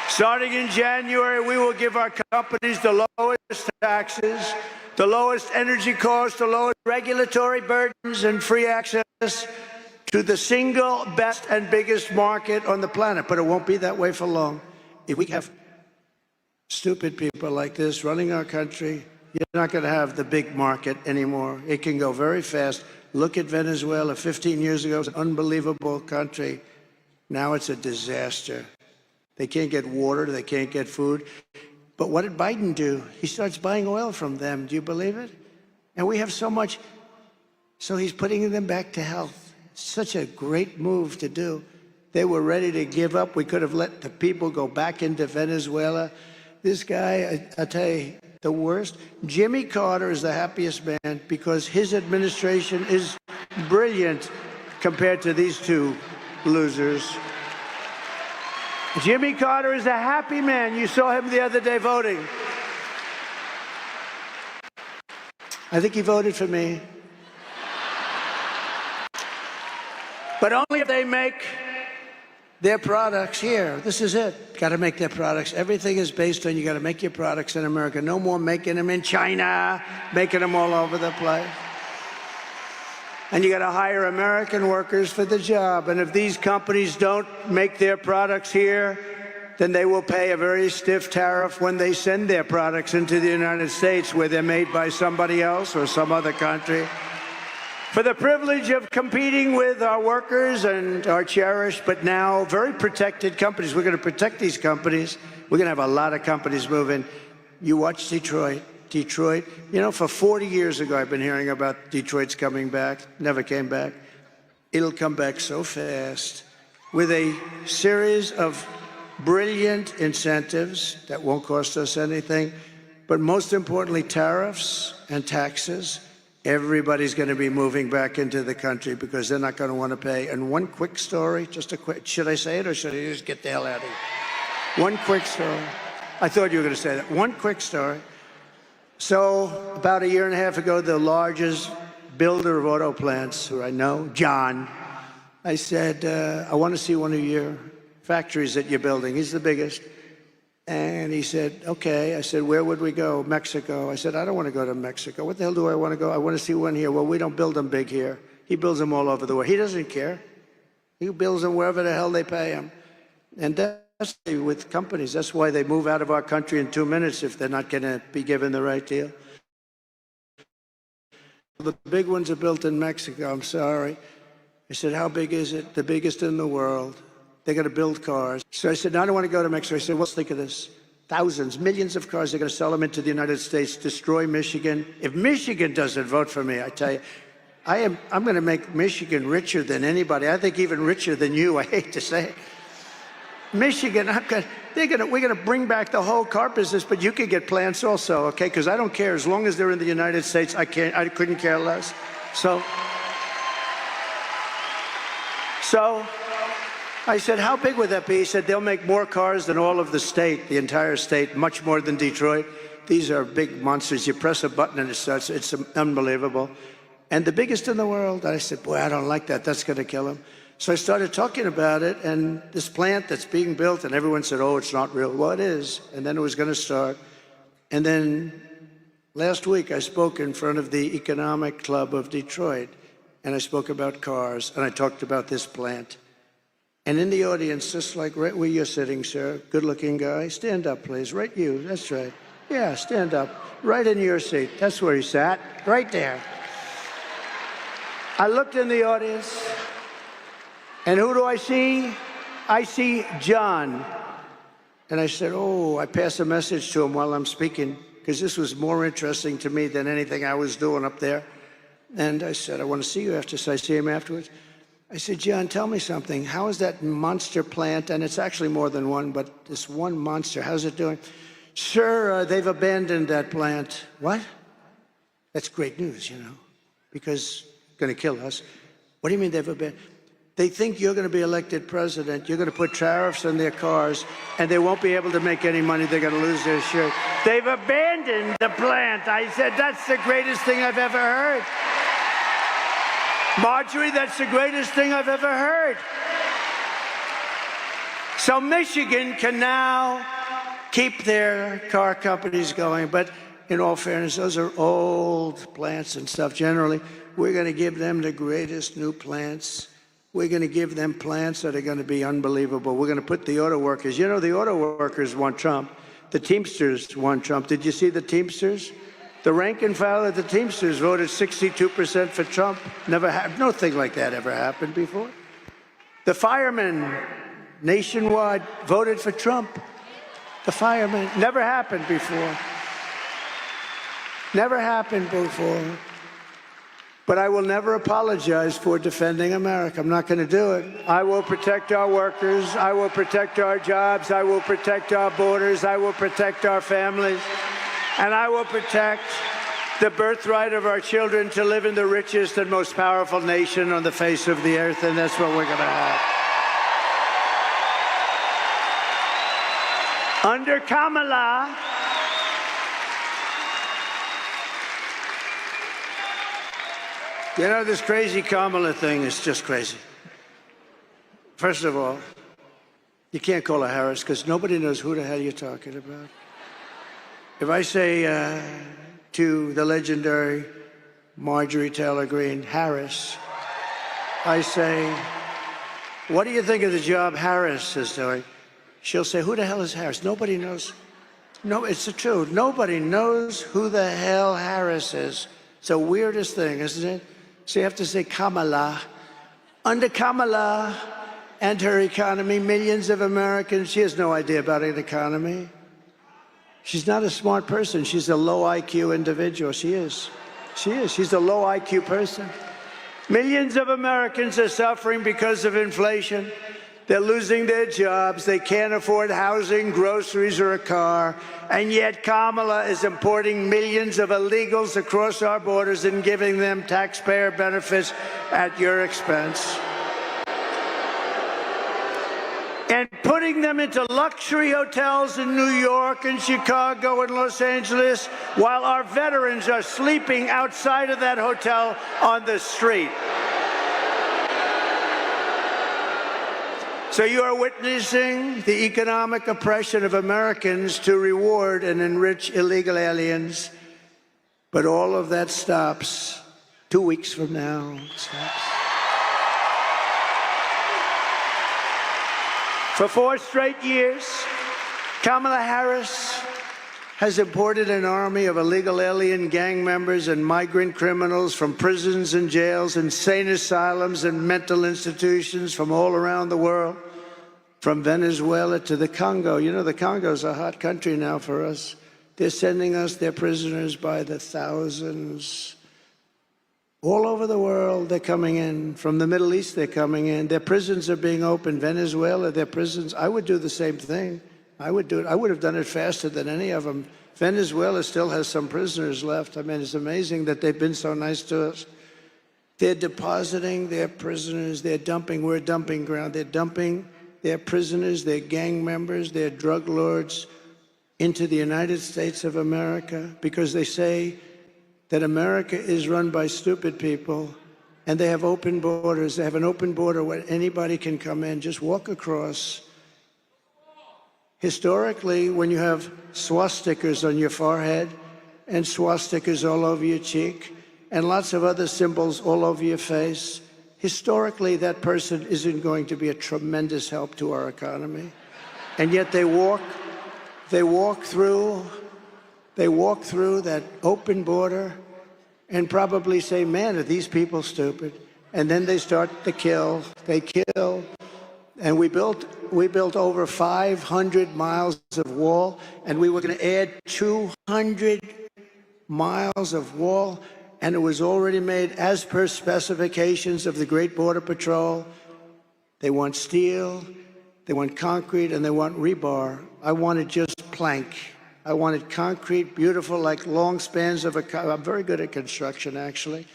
Starting in January, we will give our companies the lowest taxes, the lowest energy costs, the lowest regulatory burdens, and free access to the single best and biggest market on the planet. But it won't be that way for long. If we have stupid people like this running our country, You're not going to have the big market anymore. It can go very fast. Look at Venezuela. 15 years ago, it was an unbelievable country. Now it's a disaster. They can't get water. They can't get food. But what did Biden do? He starts buying oil from them. Do you believe it? And we have so much. So he's putting them back to health. Such a great move to do. They were ready to give up. We could have let the people go back into Venezuela. This guy, I tell you, the worst. Jimmy Carter is the happiest man because his administration is brilliant compared to these two losers. Jimmy Carter is a happy man. You saw him the other day voting. I think he voted for me. But only if they make their products here. This is it. Got to make their products. Everything is based on you got to make your products in America. No more making them in China, making them all over the place. And you got to hire American workers for the job. And if these companies don't make their products here, then they will pay a very stiff tariff when they send their products into the United States, where they're made by somebody else or some other country. For the privilege of competing with our workers and our cherished but now very protected companies. We're going to protect these companies. We're going to have a lot of companies moving. You watch Detroit. Detroit, you know, for 40 years ago, I've been hearing about Detroit's coming back. Never came back. It'll come back so fast with a series of brilliant incentives that won't cost us anything, but most importantly, tariffs and taxes. Everybody's going to be moving back into the country because they're not going to want to pay. And one quick story, just a quick, should I say it or should I just get the hell out of here? One quick story. I thought you were going to say that. One quick story. So about a year and a half ago, the largest builder of auto plants, who I know, John, I said, I want to see one of your factories that you're building. He's the biggest. And he said, okay. I said, where would we go? Mexico. I said, I don't want to go to Mexico. What the hell do I want to go? I want to see one here. Well, we don't build them big here. He builds them all over the world. He doesn't care. He builds them wherever the hell they pay him. And that's with companies. That's why they move out of our country in 2 minutes if they're not going to be given the right deal. The big ones are built in Mexico. I'm sorry. I said, how big is it? The biggest in the world. They're going to build cars. So I said, no, I don't want to go to Mexico. I said, well, let's think of this. Thousands, millions of cars. They're going to sell them into the United States, destroy Michigan. If Michigan doesn't vote for me, I tell you, I'm going to make Michigan richer than anybody. I think even richer than you. I hate to say it. Michigan, we're going to bring back the whole car business, but you can get plants also, okay? Because I don't care. As long as they're in the United States, I couldn't care less. So I said, how big would that be? He said, they'll make more cars than all of the state, the entire state, much more than Detroit. These are big monsters. You press a button and it starts. It's unbelievable. And the biggest in the world. I said, boy, I don't like that. That's going to kill him. So I started talking about it, and this plant that's being built, and everyone said, oh, it's not real. Well, it is. And then it was going to start. And then last week, I spoke in front of the Economic Club of Detroit, and I spoke about cars, and I talked about this plant. And in the audience, just like right where you're sitting, sir, good-looking guy, stand up, please. Right you, that's right. Yeah, stand up. Right in your seat. That's where he sat, right there. I looked in the audience, and who do I see? I see John. And I said, oh, I passed a message to him while I'm speaking, because this was more interesting to me than anything I was doing up there. And I said, I want to see you after, so I see him afterwards. I said, John, tell me something. How is that monster plant, and it's actually more than one, but this one monster, how's it doing? Sir, they've abandoned that plant. What? That's great news, you know, because it's going to kill us. What do you mean they've abandoned? They think you're going to be elected president. You're going to put tariffs on their cars, and they won't be able to make any money. They're going to lose their shirt. They've abandoned the plant. I said, that's the greatest thing I've ever heard. Marjorie, that's the greatest thing I've ever heard. So Michigan can now keep their car companies going. But in all fairness, those are old plants and stuff. Generally, we're going to give them the greatest new plants. We're going to give them plants that are going to be unbelievable. We're going to put the auto workers. You know, the auto workers want Trump. The Teamsters want Trump. Did you see the Teamsters? The rank and file of the Teamsters voted 62% for Trump. Never happened. Nothing like that ever happened before. The firemen nationwide voted for Trump. The firemen. Never happened before. Never happened before. But I will never apologize for defending America. I'm not going to do it. I will protect our workers. I will protect our jobs. I will protect our borders. I will protect our families. And I will protect the birthright of our children to live in the richest and most powerful nation on the face of the earth, and that's what we're going to have. Under Kamala, you know, this crazy Kamala thing is just crazy. First of all, you can't call her Harris because nobody knows who the hell you're talking about. If I say to the legendary Marjorie Taylor Greene, Harris, I say, what do you think of the job Harris is doing? She'll say, who the hell is Harris? Nobody knows. No, it's the truth. Nobody knows who the hell Harris is. It's the weirdest thing, isn't it? So you have to say Kamala. Under Kamala and her economy, millions of Americans, she has no idea about an economy. She's not a smart person. She's a low IQ individual. She is. She is. She's a low IQ person. Millions of Americans are suffering because of inflation. They're losing their jobs. They can't afford housing, groceries, or a car. And yet Kamala is importing millions of illegals across our borders and giving them taxpayer benefits at your expense. And putting them into luxury hotels in New York and Chicago and Los Angeles while our veterans are sleeping outside of that hotel on the street. So you are witnessing the economic oppression of Americans to reward and enrich illegal aliens. But all of that stops 2 weeks from now. It stops. For 4 straight years, Kamala Harris has imported an army of illegal alien gang members and migrant criminals from prisons and jails, insane asylums and mental institutions from all around the world, from Venezuela to the Congo. You know, the Congo's a hot country now for us. They're sending us their prisoners by the thousands. All over the world, they're coming in. From the Middle East, they're coming in. Their prisons are being opened. Venezuela, their prisons. I would do the same thing. I would do it. I would have done it faster than any of them. Venezuela still has some prisoners left. I mean, it's amazing that they've been so nice to us. They're depositing their prisoners. They're dumping. We're a dumping ground. They're dumping their prisoners, their gang members, their drug lords into the United States of America because they say that America is run by stupid people, and they have open borders. They have an open border where anybody can come in, just walk across. Historically, when you have swastikas on your forehead and swastikas all over your cheek and lots of other symbols all over your face, historically, that person isn't going to be a tremendous help to our economy. And yet they walk through that open border and probably say, man, are these people stupid? And then they start to kill. They kill. And we built over 500 miles of wall, and we were going to add 200 miles of wall, and it was already made as per specifications of the Great Border Patrol. They want steel, they want concrete, and they want rebar. I wanted just plank. I wanted concrete, beautiful, like long spans of I'm very good at construction, actually.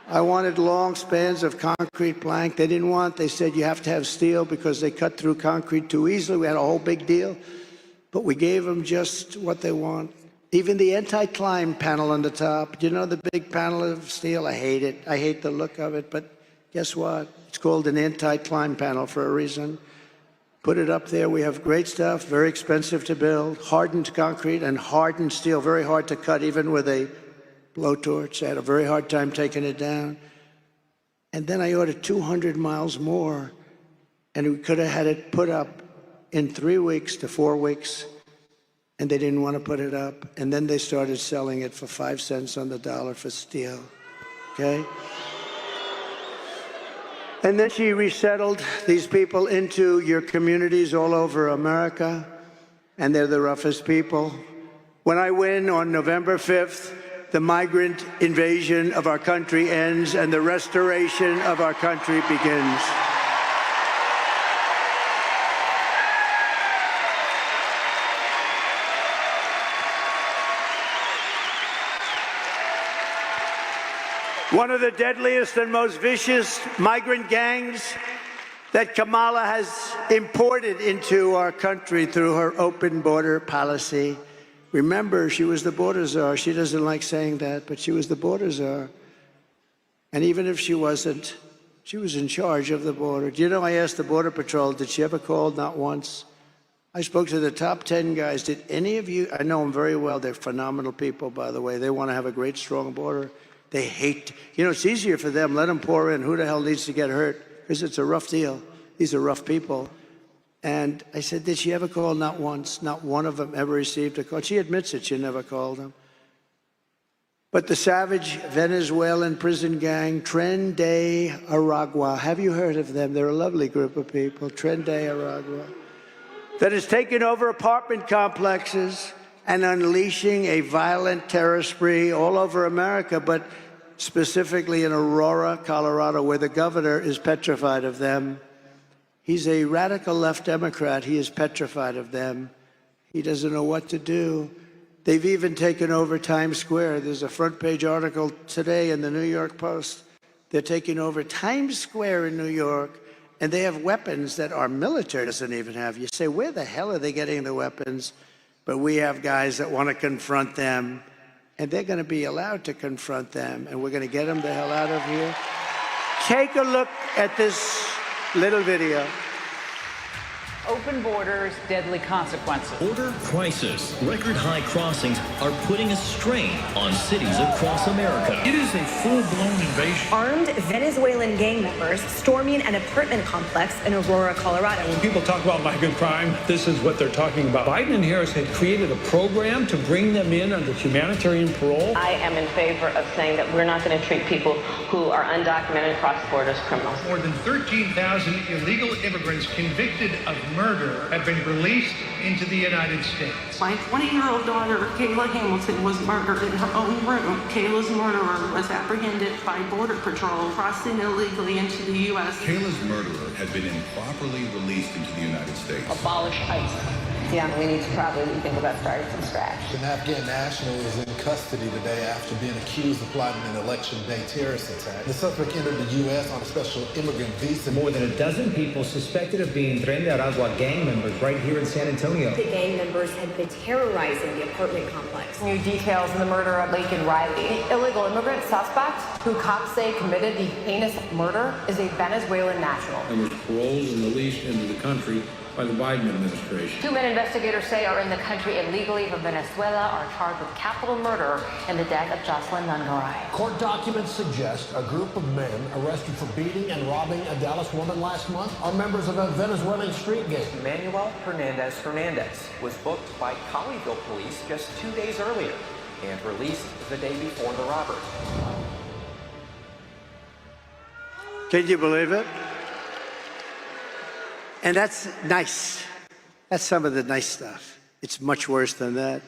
I wanted long spans of concrete plank. They said you have to have steel because they cut through concrete too easily. We had a whole big deal, but we gave them just what they want. Even the anti-climb panel on the top, you know, the big panel of steel, I hate it. I hate the look of it, but guess what? It's called an anti-climb panel for a reason. Put it up there. We have great stuff, very expensive to build, hardened concrete and hardened steel, very hard to cut even with a blowtorch. I had a very hard time taking it down. And then I ordered 200 miles more, and we could have had it put up in 3 weeks to 4 weeks. and they didn't want to put it up. And then they started selling it for 5 cents on the dollar for steel, okay? And then she resettled these people into your communities all over America, and they're the roughest people. When I win on November 5th, the migrant invasion of our country ends and the restoration of our country begins. One of the deadliest and most vicious migrant gangs that Kamala has imported into our country through her open border policy. Remember, she was the border czar. She doesn't like saying that, but she was the border czar. And even if she wasn't, she was in charge of the border. Do you know, I asked the Border Patrol, did she ever call? Not once. I spoke to the top 10 guys. Did any of you, I know them very well, they're phenomenal people, by the way. They want to have a great, strong border. They hate, you know, it's easier for them. Let them pour in. Who the hell needs to get hurt? Because it's a rough deal. These are rough people. And I said, did she ever call? Not once. Not one of them ever received a call. She admits it. She never called them. But the savage Venezuelan prison gang, Tren de Aragua, have you heard of them? They're a lovely group of people, Tren de Aragua, that has taken over apartment complexes and unleashing a violent terror spree all over America, but specifically in Aurora, Colorado, where the governor is petrified of them. He's a radical left Democrat. He is petrified of them. He doesn't know what to do. They've even taken over Times Square. There's a front page article today in the New York Post. They're taking over Times Square in New York, and they have weapons that our military doesn't even have. You say, where the hell are they getting the weapons? But we have guys that want to confront them, and they're going to be allowed to confront them, and we're going to get them the hell out of here. Take a look at this little video. Open borders, deadly consequences. Border crisis. Record high crossings are putting a strain on cities across America. It is a full-blown invasion. Armed Venezuelan gang members storming an apartment complex in Aurora, Colorado. When people talk about migrant crime, this is what they're talking about. Biden and Harris had created a program to bring them in under humanitarian parole. I am in favor of saying that we're not going to treat people who are undocumented cross-border as criminals. More than 13,000 illegal immigrants convicted of murder have been released into the United States. My 20-year-old daughter, Kayla Hamilton, was murdered in her own room. Kayla's murderer was apprehended by Border Patrol crossing illegally into the U.S. Kayla's murderer had been improperly released into the United States. Abolish ICE. Yeah, we need to probably think about starting from scratch. An Afghan national is in custody today after being accused of plotting an election day terrorist attack. The suspect entered the U.S. on a special immigrant visa. More than a dozen people suspected of being Tren de Aragua gang members right here in San Antonio. The gang members had been terrorizing the apartment complex. New details in the murder of Laken Riley. The illegal immigrant suspect, who cops say committed the heinous murder, is a Venezuelan national. And was paroled and released into the country by the Biden administration. 2 men investigators say are in the country illegally from Venezuela are charged with capital murder in the death of Jocelyn Nungaray. Court documents suggest a group of men arrested for beating and robbing a Dallas woman last month are members of a Venezuelan street gang. Manuel Hernandez was booked by Colleyville police just 2 days earlier and released the day before the robbery. Can you believe it? And that's nice. That's some of the nice stuff. It's much worse than that.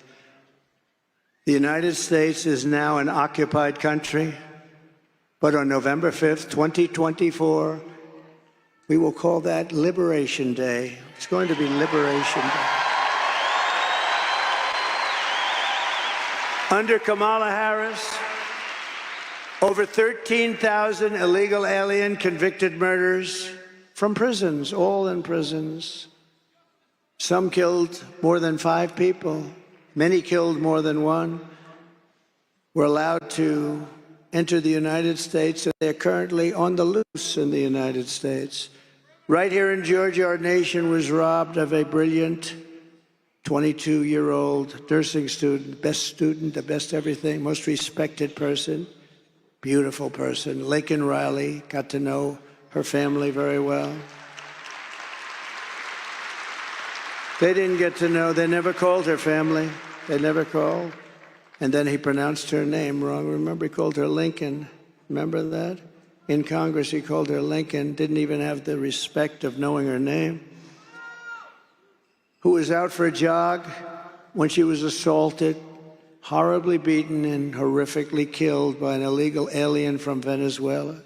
The United States is now an occupied country, but on November 5th, 2024, we will call that Liberation Day. It's going to be Liberation Day. Under Kamala Harris, over 13,000 illegal alien convicted murders from prisons, all in prisons. Some killed more than 5 people. Many killed more than 1. Were allowed to enter the United States, and they're currently on the loose in the United States. Right here in Georgia, our nation was robbed of a brilliant 22-year-old nursing student, the best everything, most respected person, beautiful person. Laken Riley, got to know her family very well. They didn't get to know. They never called her family. They never called. And then he pronounced her name wrong. Remember, he called her Lincoln. Remember that? In Congress, he called her Lincoln. Didn't even have the respect of knowing her name. Who was out for a jog when she was assaulted, horribly beaten, and horrifically killed by an illegal alien from Venezuela.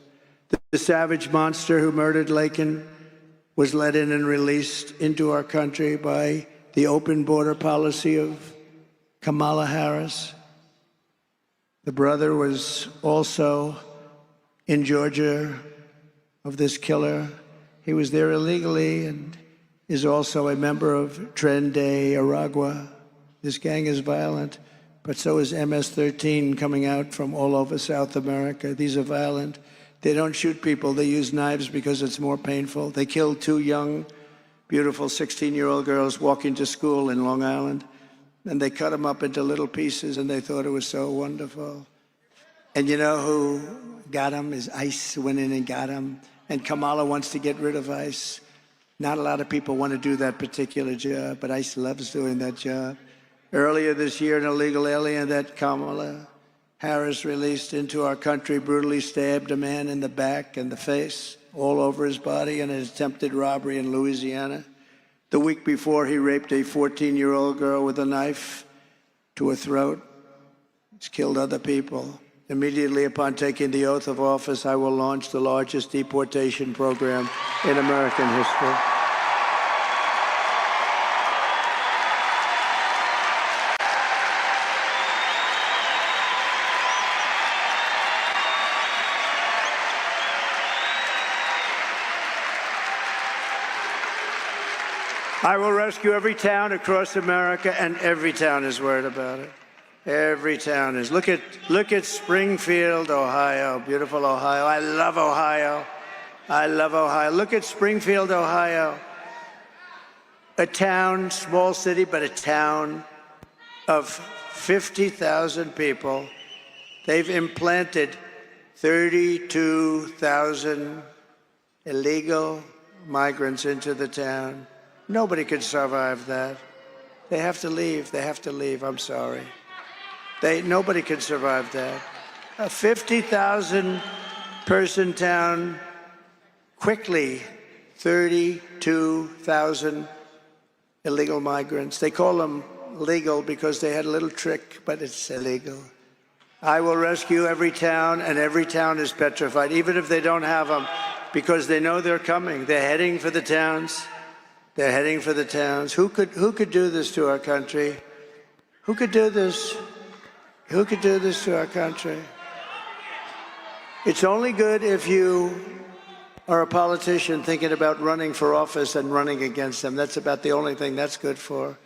The savage monster who murdered Laken was let in and released into our country by the open border policy of Kamala Harris. The brother was also in Georgia of this killer. He was there illegally and is also a member of Tren de Aragua. This gang is violent, but so is MS-13 coming out from all over South America. These are violent. They don't shoot people. They use knives because it's more painful. They killed two young, beautiful 16-year-old girls walking to school in Long Island, and they cut them up into little pieces, and they thought it was so wonderful. And you know who got them? Is ICE went in and got them. And Kamala wants to get rid of ICE. Not a lot of people want to do that particular job, but ICE loves doing that job. Earlier this year, an illegal alien that Kamala Harris released into our country brutally stabbed a man in the back and the face, all over his body, in an attempted robbery in Louisiana. The week before, he raped a 14-year-old girl with a knife to her throat. He's killed other people. Immediately upon taking the oath of office, I will launch the largest deportation program in American history. I will rescue every town across America, and every town is worried about it. Every town is. Look at Springfield, Ohio, beautiful Ohio. I love Ohio. I love Ohio. Look at Springfield, Ohio. A town, small city, but a town of 50,000 people. They've implanted 32,000 illegal migrants into the town. Nobody could survive that. They have to leave. They have to leave. I'm sorry. Nobody can survive that. A 50,000 person town, quickly 32,000 illegal migrants. They call them legal because they had a little trick, but it's illegal. I will rescue every town, and every town is petrified, even if they don't have them, because they know they're coming. They're heading for the towns. They're heading for the towns. Who could do this to our country? Who could do this? Who could do this to our country? It's only good if you are a politician thinking about running for office and running against them. That's about the only thing that's good for.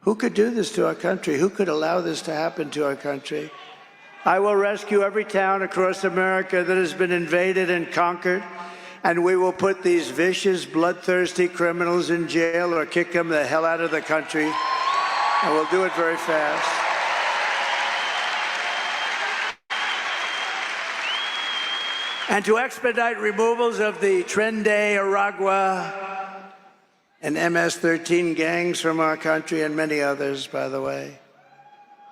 Who could do this to our country? Who could allow this to happen to our country? I will rescue every town across America that has been invaded and conquered. And we will put these vicious, bloodthirsty criminals in jail or kick them the hell out of the country. And we'll do it very fast. And to expedite removals of the Tren de Aragua and MS-13 gangs from our country, and many others, by the way,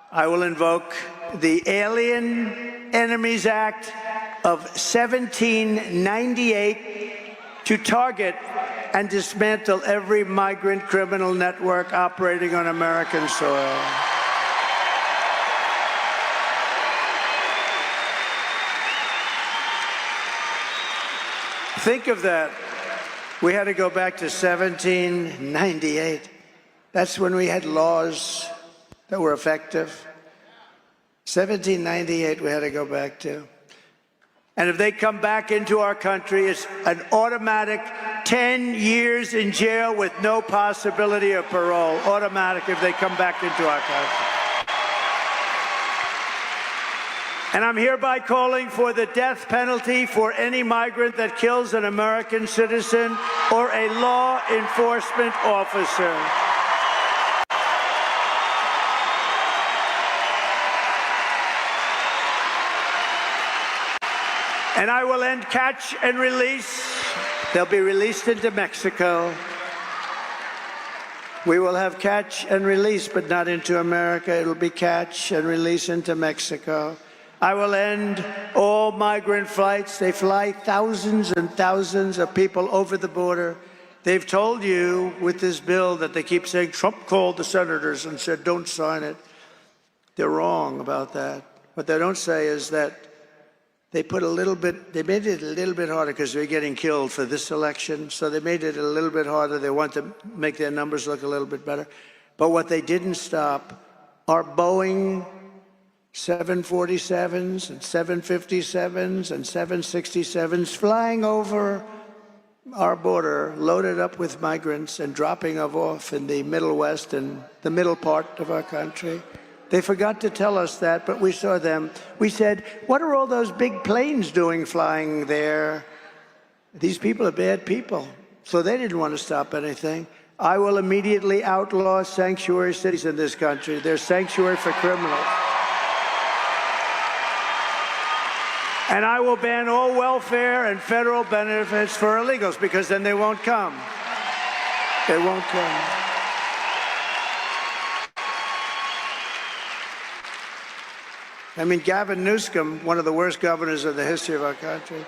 I will invoke the Alien Enemies Act of 1798 to target and dismantle every migrant criminal network operating on American soil. Think of that. We had to go back to 1798. That's when we had laws that were effective. 1798 we had to go back to. And if they come back into our country, it's an automatic 10 years in jail with no possibility of parole. Automatic if they come back into our country. And I'm hereby calling for the death penalty for any migrant that kills an American citizen or a law enforcement officer. And I will end catch and release. They'll be released into Mexico. We will have catch and release, but not into America. It'll be catch and release into Mexico. I will end all migrant flights. They fly thousands and thousands of people over the border. They've told you with this bill that they keep saying Trump called the senators and said, don't sign it. They're wrong about that. What they don't say is that they made it a little bit harder because they're getting killed for this election. So they made it a little bit harder. They want to make their numbers look a little bit better. But what they didn't stop are Boeing 747s and 757s and 767s flying over our border, loaded up with migrants and dropping them off in the Middle West and the middle part of our country. They forgot to tell us that, but we saw them. We said, what are all those big planes doing flying there? These people are bad people, so they didn't want to stop anything. I will immediately outlaw sanctuary cities in this country. They're sanctuary for criminals. And I will ban all welfare and federal benefits for illegals, because then they won't come. They won't come. I mean, Gavin Newsom, one of the worst governors of the history of our country.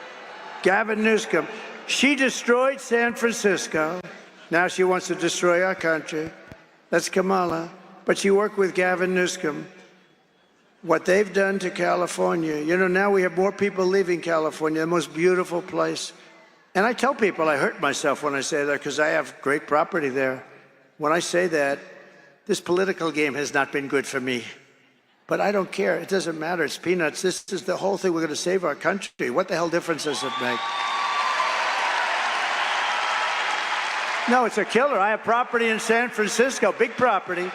Gavin Newsom, she destroyed San Francisco. Now she wants to destroy our country. That's Kamala. But she worked with Gavin Newsom. What they've done to California, you know, now we have more people leaving California, the most beautiful place. And I tell people I hurt myself when I say that because I have great property there. When I say that, this political game has not been good for me. But I don't care. It doesn't matter. It's peanuts. This is the whole thing. We're going to save our country. What the hell difference does it make? No, it's a killer. I have property in San Francisco, big property.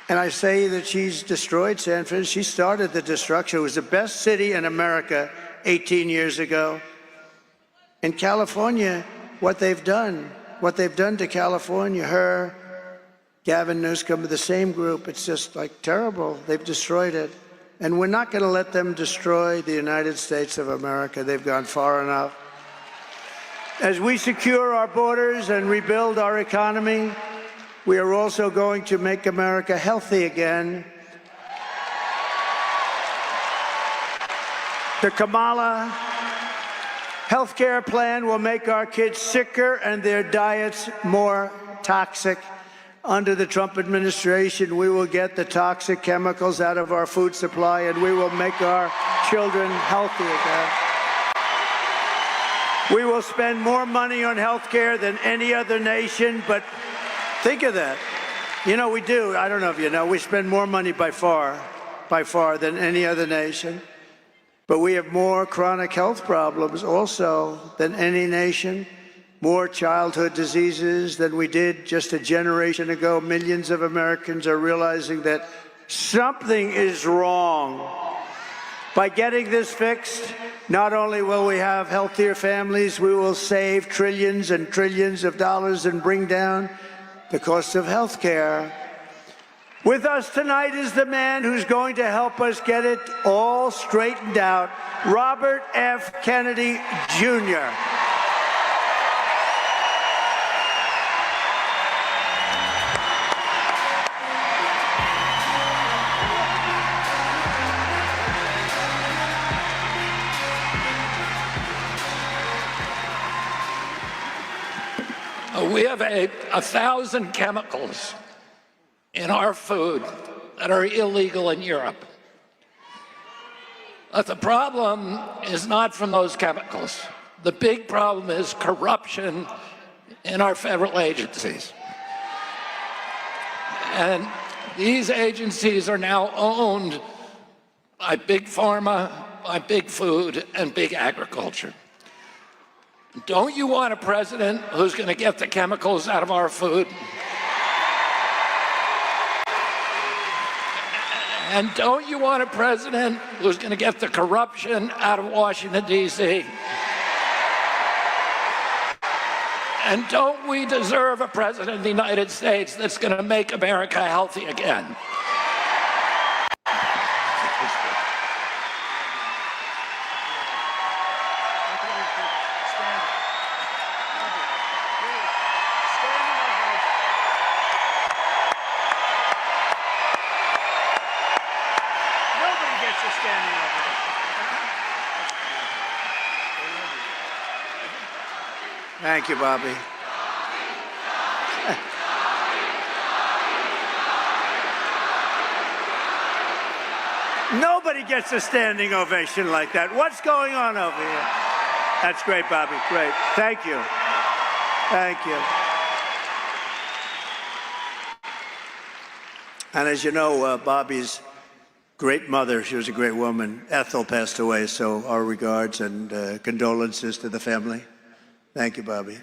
And I say that she's destroyed San Francisco. She started the destruction. It was the best city in America 18 years ago. In California, what they've done to California, her, Gavin Newsom, the same group, it's just like terrible. They've destroyed it. And we're not going to let them destroy the United States of America. They've gone far enough. As we secure our borders and rebuild our economy, we are also going to make America healthy again. The Kamala healthcare plan will make our kids sicker and their diets more toxic. Under the Trump administration, we will get the toxic chemicals out of our food supply, and we will make our children healthy again. We will spend more money on health care than any other nation, but think of that. You know, we do. I don't know if you know. We spend more money by far than any other nation. But we have more chronic health problems also than any nation. More childhood diseases than we did just a generation ago. Millions of Americans are realizing that something is wrong. By getting this fixed, not only will we have healthier families, we will save trillions and trillions of dollars and bring down the cost of health care. With us tonight is the man who's going to help us get it all straightened out, Robert F. Kennedy, Jr. We have 1,000 chemicals in our food that are illegal in Europe. But the problem is not from those chemicals. The big problem is corruption in our federal agencies. And these agencies are now owned by big pharma, by big food, and big agriculture. Don't you want a president who's going to get the chemicals out of our food? And don't you want a president who's going to get the corruption out of Washington, D.C.? And don't we deserve a president of the United States that's going to make America healthy again? Thank you, Bobby. Nobody gets a standing ovation like that. What's going on over here? That's great, Bobby. Great. Thank you. Thank you. And as you know, Bobby's great mother, she was a great woman, Ethel, passed away, so our regards and condolences to the family. Thank you, Bobby.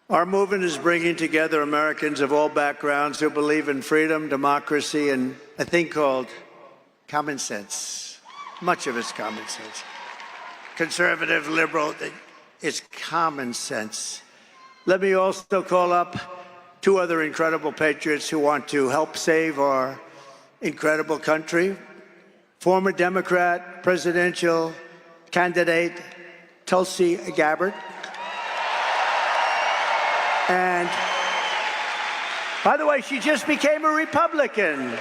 Our movement is bringing together Americans of all backgrounds who believe in freedom, democracy, and a thing called common sense. Much of it's common sense. Conservative, liberal, it's common sense. Let me also call up two other incredible patriots who want to help save our incredible country. Former Democrat presidential candidate Tulsi Gabbard. And by the way, she just became a Republican.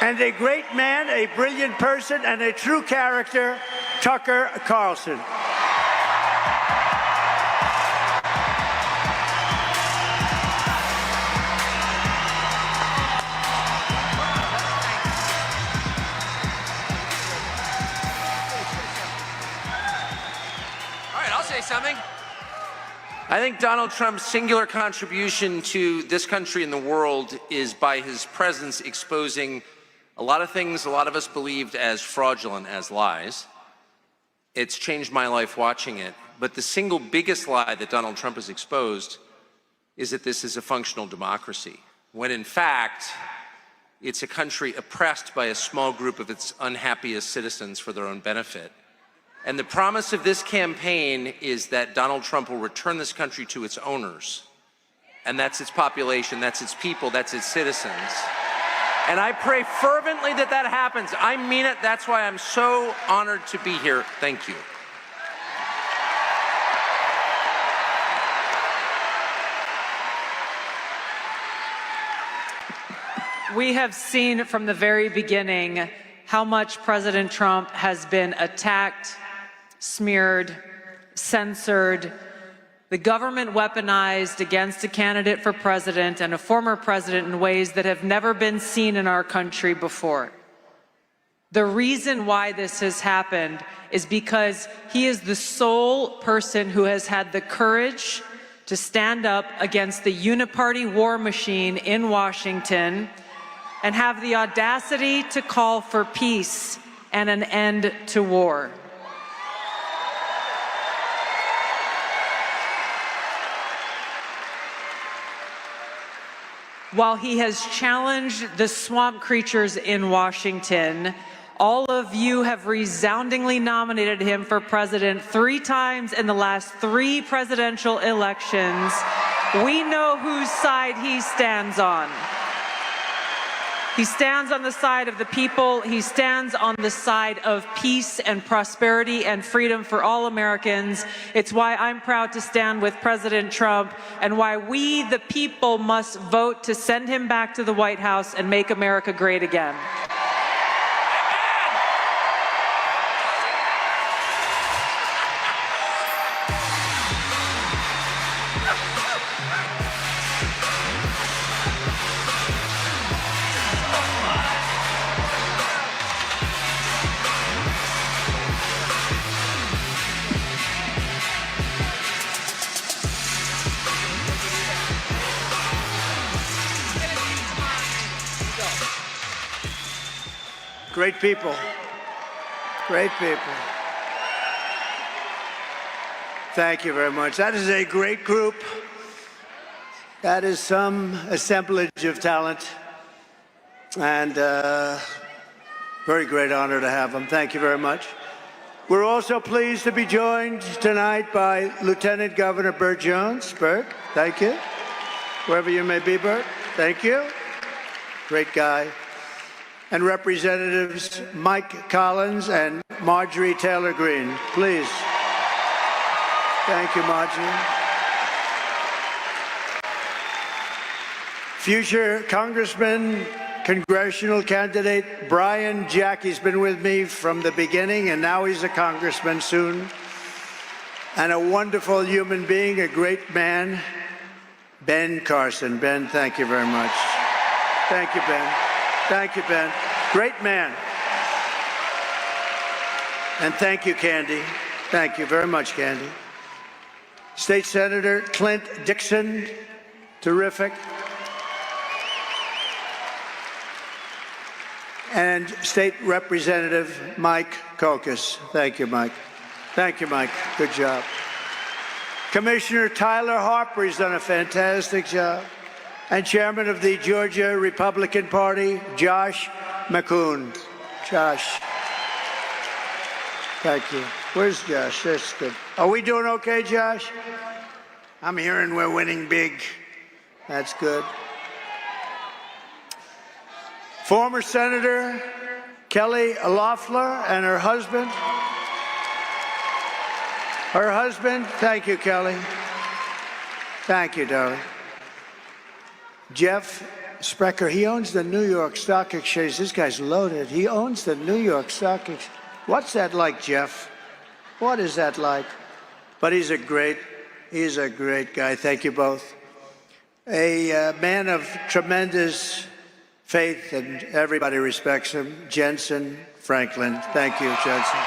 And a great man, a brilliant person, and a true character, Tucker Carlson. Something? I think Donald Trump's singular contribution to this country and the world is by his presence exposing a lot of things a lot of us believed as fraudulent, as lies. It's changed my life watching it. But the single biggest lie that Donald Trump has exposed is that this is a functional democracy, when in fact, it's a country oppressed by a small group of its unhappiest citizens for their own benefit. And the promise of this campaign is that Donald Trump will return this country to its owners. And that's its population, that's its people, that's its citizens. And I pray fervently that that happens. I mean it. That's why I'm so honored to be here. Thank you. We have seen from the very beginning how much President Trump has been attacked, smeared, censored, the government weaponized against a candidate for president and a former president in ways that have never been seen in our country before. The reason why this has happened is because he is the sole person who has had the courage to stand up against the uniparty war machine in Washington and have the audacity to call for peace and an end to war. While he has challenged the swamp creatures in Washington, all of you have resoundingly nominated him for president 3 times in the last 3 presidential elections. We know whose side he stands on. He stands on the side of the people. He stands on the side of peace and prosperity and freedom for all Americans. It's why I'm proud to stand with President Trump and why we, the people, must vote to send him back to the White House and make America great again. Great people. Great people. Thank you very much. That is a great group. That is some assemblage of talent. And very great honor to have them. Thank you very much. We're also pleased to be joined tonight by Lieutenant Governor Burt Jones. Burt, thank you. Wherever you may be, Burt, thank you. Great guy. And Representatives Mike Collins and Marjorie Taylor Greene, please. Thank you, Marjorie. Future Congressman congressional candidate Brian Jack. He's been with me from the beginning, and now he's a congressman soon. And a wonderful human being, a great man, Ben Carson. Ben, thank you very much. Thank you, Ben. Thank you, Ben. Great man. And thank you, Candy. Thank you very much, Candy. State Senator Clint Dixon, terrific. And State Representative Mike Kokas. Thank you, Mike. Thank you, Mike. Good job. Commissioner Tyler Harper, he's done a fantastic job. And Chairman of the Georgia Republican Party, Josh McCoon. Josh. Thank you. Where's Josh? That's good. Are we doing okay, Josh? I'm hearing we're winning big. That's good. Former Senator Kelly Loeffler and her husband. Her husband, thank you, Kelly. Thank you, darling. Jeff Sprecher, he owns the New York Stock Exchange. This guy's loaded. He owns the New York Stock Exchange. What's that like, Jeff? What is that like? But he's a great guy. Thank you both. A man of tremendous faith, and everybody respects him, Jensen Franklin. Thank you, Jensen.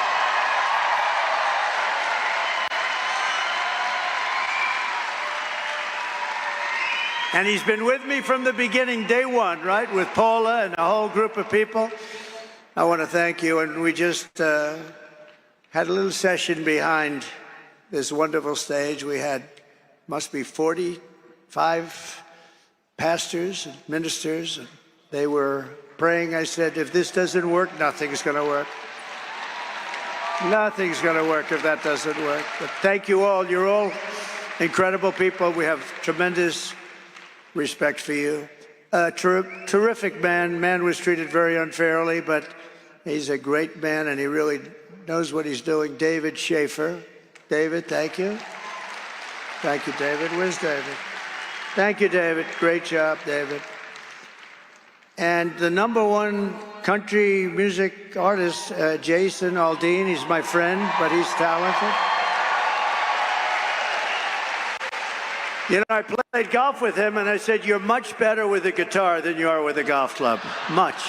And he's been with me from the beginning, day one, right, with Paula and a whole group of people. I want to thank you, and we just had a little session behind this wonderful stage. We had, must be 45 pastors and ministers, and they were praying. I said, if this doesn't work, nothing's going to work. Nothing's going to work if that doesn't work. But thank you all. You're all incredible people. We have tremendous respect for you. Terrific man. Man was treated very unfairly, but he's a great man, and he really knows what he's doing. David Schaefer. David, thank you. Thank you, David. Where's David? Thank you, David. Great job, David. And the #1 country music artist, Jason Aldean. He's my friend, but he's talented. You know, I played golf with him, and I said, you're much better with a guitar than you are with a golf club. Much.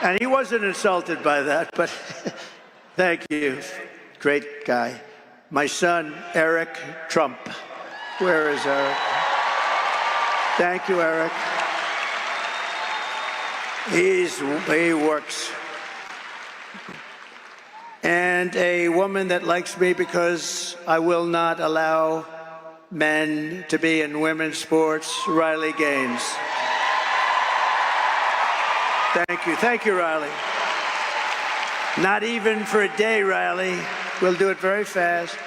And he wasn't insulted by that, but thank you. Great guy. My son, Eric Trump. Where is Eric? Thank you, Eric. He works. And a woman that likes me because I will not allow men to be in women's sports, Riley Gaines. Thank you. Thank you, Riley. Not even for a day, Riley. We'll do it very fast.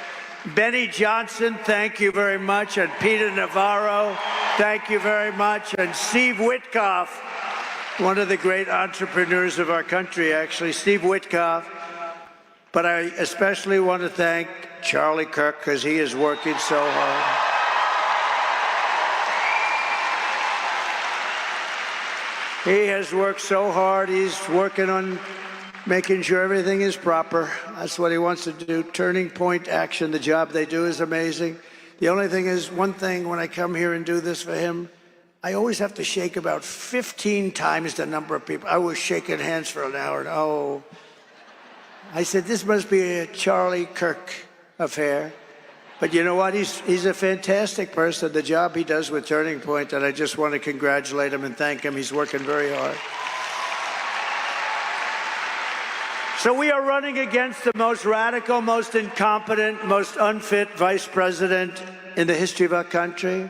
Benny Johnson, thank you very much. And Peter Navarro, thank you very much. And Steve Witkoff, one of the great entrepreneurs of our country, actually, Steve Witkoff. But I especially want to thank Charlie Kirk, because he is working so hard. He has worked so hard. He's working on making sure everything is proper. That's what he wants to do. Turning Point Action, the job they do is amazing. The only thing is, one thing when I come here and do this for him, I always have to shake about 15 times the number of people. I was shaking hands for an hour. Oh, I said, this must be a Charlie Kirk affair. But you know what? He's a fantastic person. The job he does with Turning Point, and I just want to congratulate him and thank him. He's working very hard. So we are running against the most radical, most incompetent, most unfit vice president in the history of our country.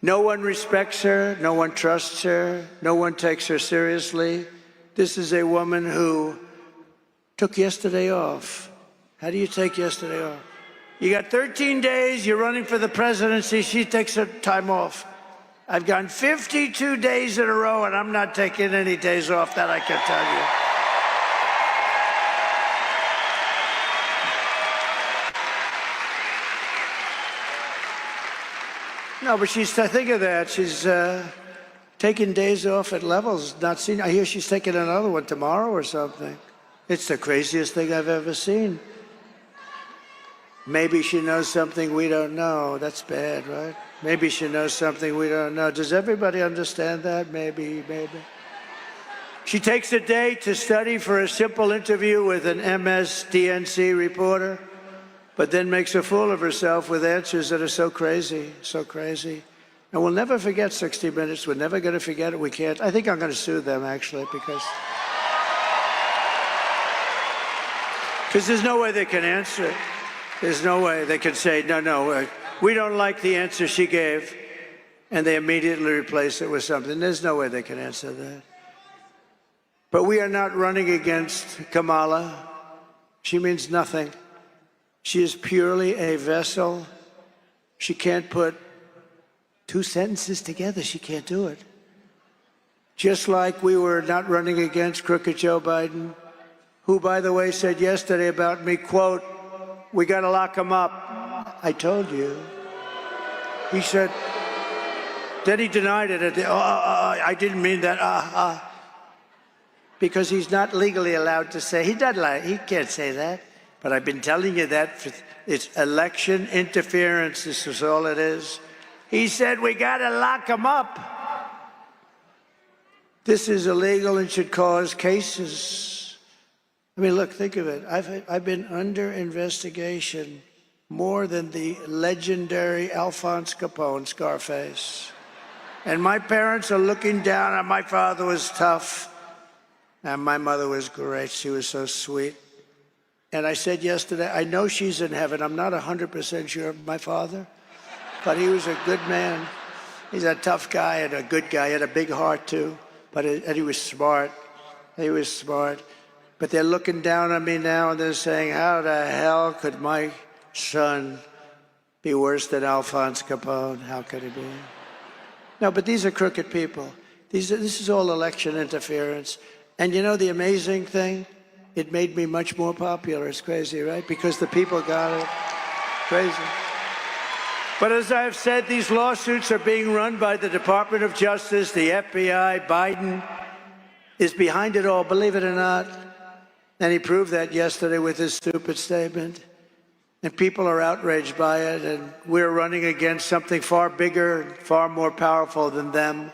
No one respects her. No one trusts her. No one takes her seriously. This is a woman who took yesterday off. How do you take yesterday off? You got 13 days, you're running for the presidency, she takes her time off. I've gone 52 days in a row, and I'm not taking any days off, that I can tell you. No, but think of that. She's taking days off at levels, not seen. I hear she's taking another one tomorrow or something. It's the craziest thing I've ever seen. Maybe she knows something we don't know. That's bad, right? Maybe she knows something we don't know. Does everybody understand that? Maybe. She takes a day to study for a simple interview with an MSDNC reporter, but then makes a fool of herself with answers that are so crazy. And we'll never forget 60 Minutes. We're never going to forget it. We can't. I think I'm going to sue them, actually, because there's no way they can answer it. There's no way they can say, no, we don't like the answer she gave, and they immediately replace it with something. There's no way they can answer that. But we are not running against Kamala. She means nothing. She is purely a vessel. She can't put two sentences together. She can't do it. Just like we were not running against crooked Joe Biden, who, by the way, said yesterday about me, quote, "We got to lock him up." I told you. He said, then he denied it. I didn't mean that. Because he's not legally allowed to say. He can't say that. But I've been telling you that. It's election interference. This is all it is. He said, we got to lock him up. This is illegal and should cause cases. I mean, look, think of it. I've been under investigation more than the legendary Alphonse Capone, Scarface. And my parents are looking down, and my father was tough. And my mother was great. She was so sweet. And I said yesterday, I know she's in heaven. I'm not 100% sure of my father, but he was a good man. He's a tough guy and a good guy. He had a big heart, too. And he was smart. He was smart. But they're looking down on me now, and they're saying, how the hell could my son be worse than Alphonse Capone? How could he be? No, but these are crooked people. This is all election interference. And you know the amazing thing? It made me much more popular. It's crazy, right? Because the people got it. Crazy. But as I've said, these lawsuits are being run by the Department of Justice, the FBI. Biden is behind it all, believe it or not. And he proved that yesterday with his stupid statement. And people are outraged by it, and we're running against something far bigger, far more powerful than them,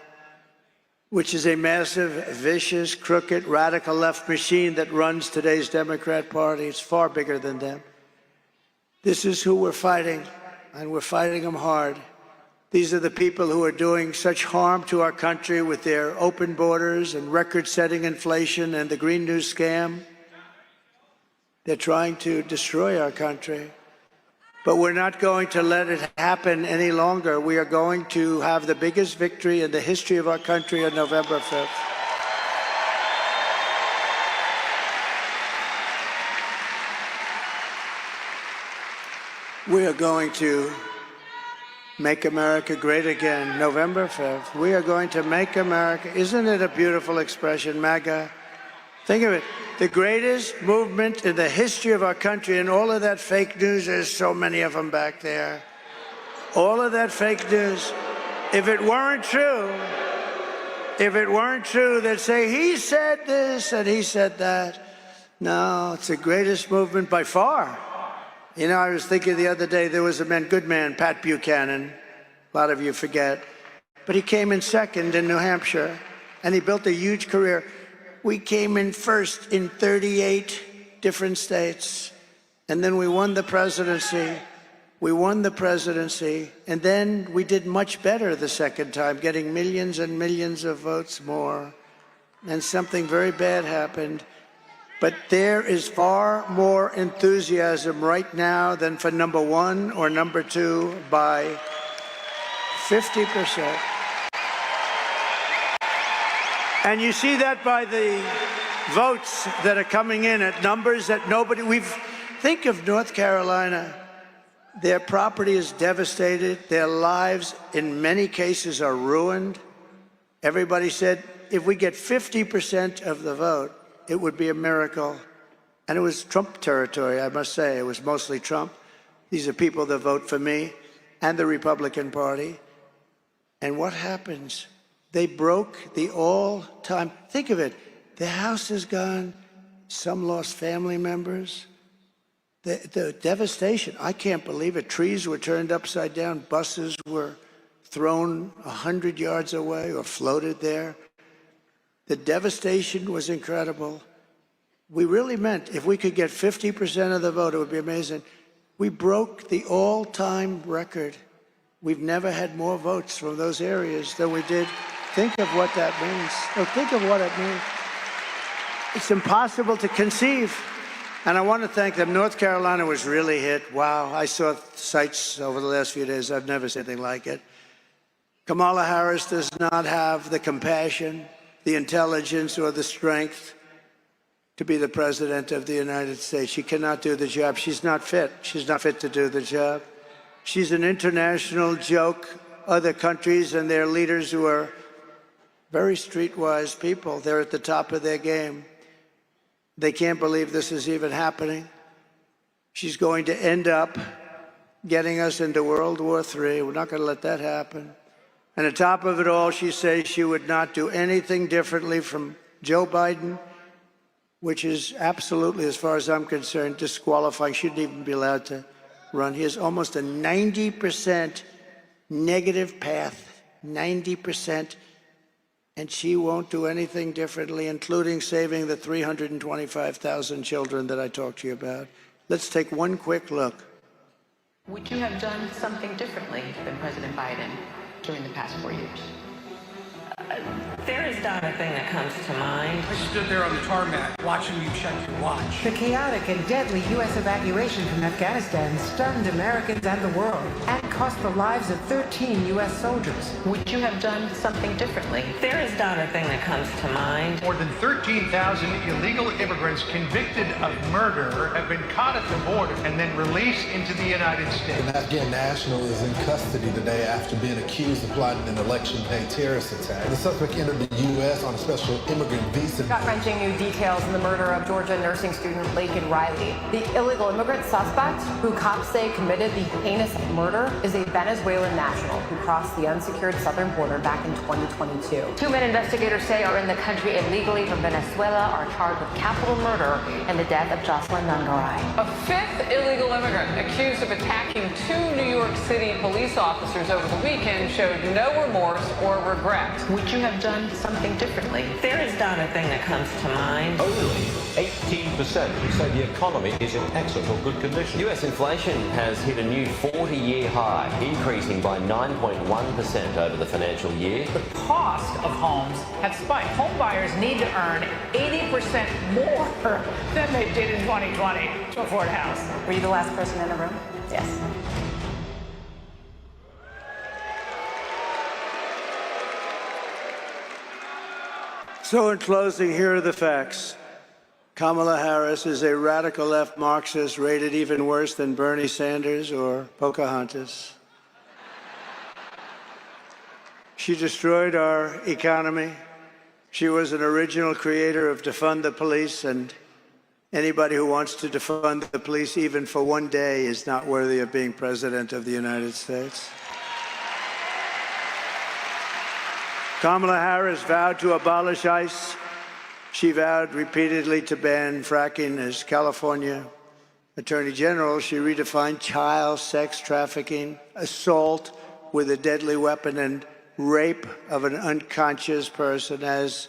which is a massive, vicious, crooked, radical left machine that runs today's Democrat Party. It's far bigger than them. This is who we're fighting, and we're fighting them hard. These are the people who are doing such harm to our country with their open borders and record-setting inflation and the Green New scam. They're trying to destroy our country. But we're not going to let it happen any longer. We are going to have the biggest victory in the history of our country on November 5th. We are going to make America great again, November 5th. We are going to make America. Isn't it a beautiful expression, MAGA? Think of it. The greatest movement in the history of our country, and all of that fake news, there's so many of them back there. All of that fake news. If it weren't true, they'd say, he said this and he said that. No, it's the greatest movement by far. You know, I was thinking the other day, there was a good man, Pat Buchanan. A lot of you forget. But he came in second in New Hampshire, and he built a huge career. We came in first in 38 different states, and then we won the presidency. And then we did much better the second time, getting millions and millions of votes more. And something very bad happened. But there is far more enthusiasm right now than for number one or number two by 50%. And you see that by the votes that are coming in at numbers that think of North Carolina. Their property is devastated. Their lives, in many cases, are ruined. Everybody said, if we get 50% of the vote, it would be a miracle. And it was Trump territory, I must say. It was mostly Trump. These are people that vote for me and the Republican Party. And what happens? They broke the all-time, think of it, the house is gone, some lost family members. The devastation, I can't believe it. Trees were turned upside down, buses were thrown 100 yards away or floated there. The devastation was incredible. We really meant if we could get 50% of the vote, it would be amazing. We broke the all-time record. We've never had more votes from those areas than we did. Think of what that means. Oh, think of what it means. It's impossible to conceive. And I want to thank them. North Carolina was really hit. Wow, I saw sites over the last few days. I've never seen anything like it. Kamala Harris does not have the compassion, the intelligence, or the strength to be the president of the United States. She cannot do the job. She's not fit. She's not fit to do the job. She's an international joke. Other countries and their leaders who are very streetwise people, they're at the top of their game. They can't believe this is even happening. She's going to end up getting us into World War III. We're not going to let that happen. And on top of it all, she says she would not do anything differently from Joe Biden, which is absolutely, as far as I'm concerned, disqualifying. Shouldn't even be allowed to run. He has almost a 90% negative path, 90%. And she won't do anything differently, including saving the 325,000 children that I talked to you about. Let's take one quick look. Would you have done something differently than President Biden during the past 4 years? There is not a thing that comes to mind. I stood there on the tarmac watching you check your watch. The chaotic and deadly U.S. evacuation from Afghanistan stunned Americans and the world and cost the lives of 13 U.S. soldiers. Would you have done something differently? There is not a thing that comes to mind. More than 13,000 illegal immigrants convicted of murder have been caught at the border and then released into the United States. An Afghan national is in custody today after being accused of plotting an election day terrorist attack. The suspect entered the U.S. on a special immigrant visa. Gut-wrenching new details in the murder of Georgia nursing student Laken Riley. The illegal immigrant suspect, who cops say committed the heinous murder, is a Venezuelan national who crossed the unsecured southern border back in 2022. Two men investigators say are in the country illegally from Venezuela are charged with capital murder and the death of Jocelyn Nungaray. A fifth illegal immigrant accused of attacking two New York City police officers over the weekend showed no remorse or regret. Would you have done something differently? There is not a thing that comes to mind. Only 18% who say the economy is in excellent or good condition. US inflation has hit a new 40-year high, increasing by 9.1% over the financial year. The cost of homes have spiked. Home buyers need to earn 80% more than they did in 2020 to afford a house. Were you the last person in the room? Yes. So in closing, here are the facts. Kamala Harris is a radical left Marxist rated even worse than Bernie Sanders or Pocahontas. She destroyed our economy. She was an original creator of defund the police, and anybody who wants to defund the police even for one day is not worthy of being president of the United States. Kamala Harris vowed to abolish ICE. She vowed repeatedly to ban fracking. As California Attorney General, she redefined child sex trafficking, assault with a deadly weapon, and rape of an unconscious person as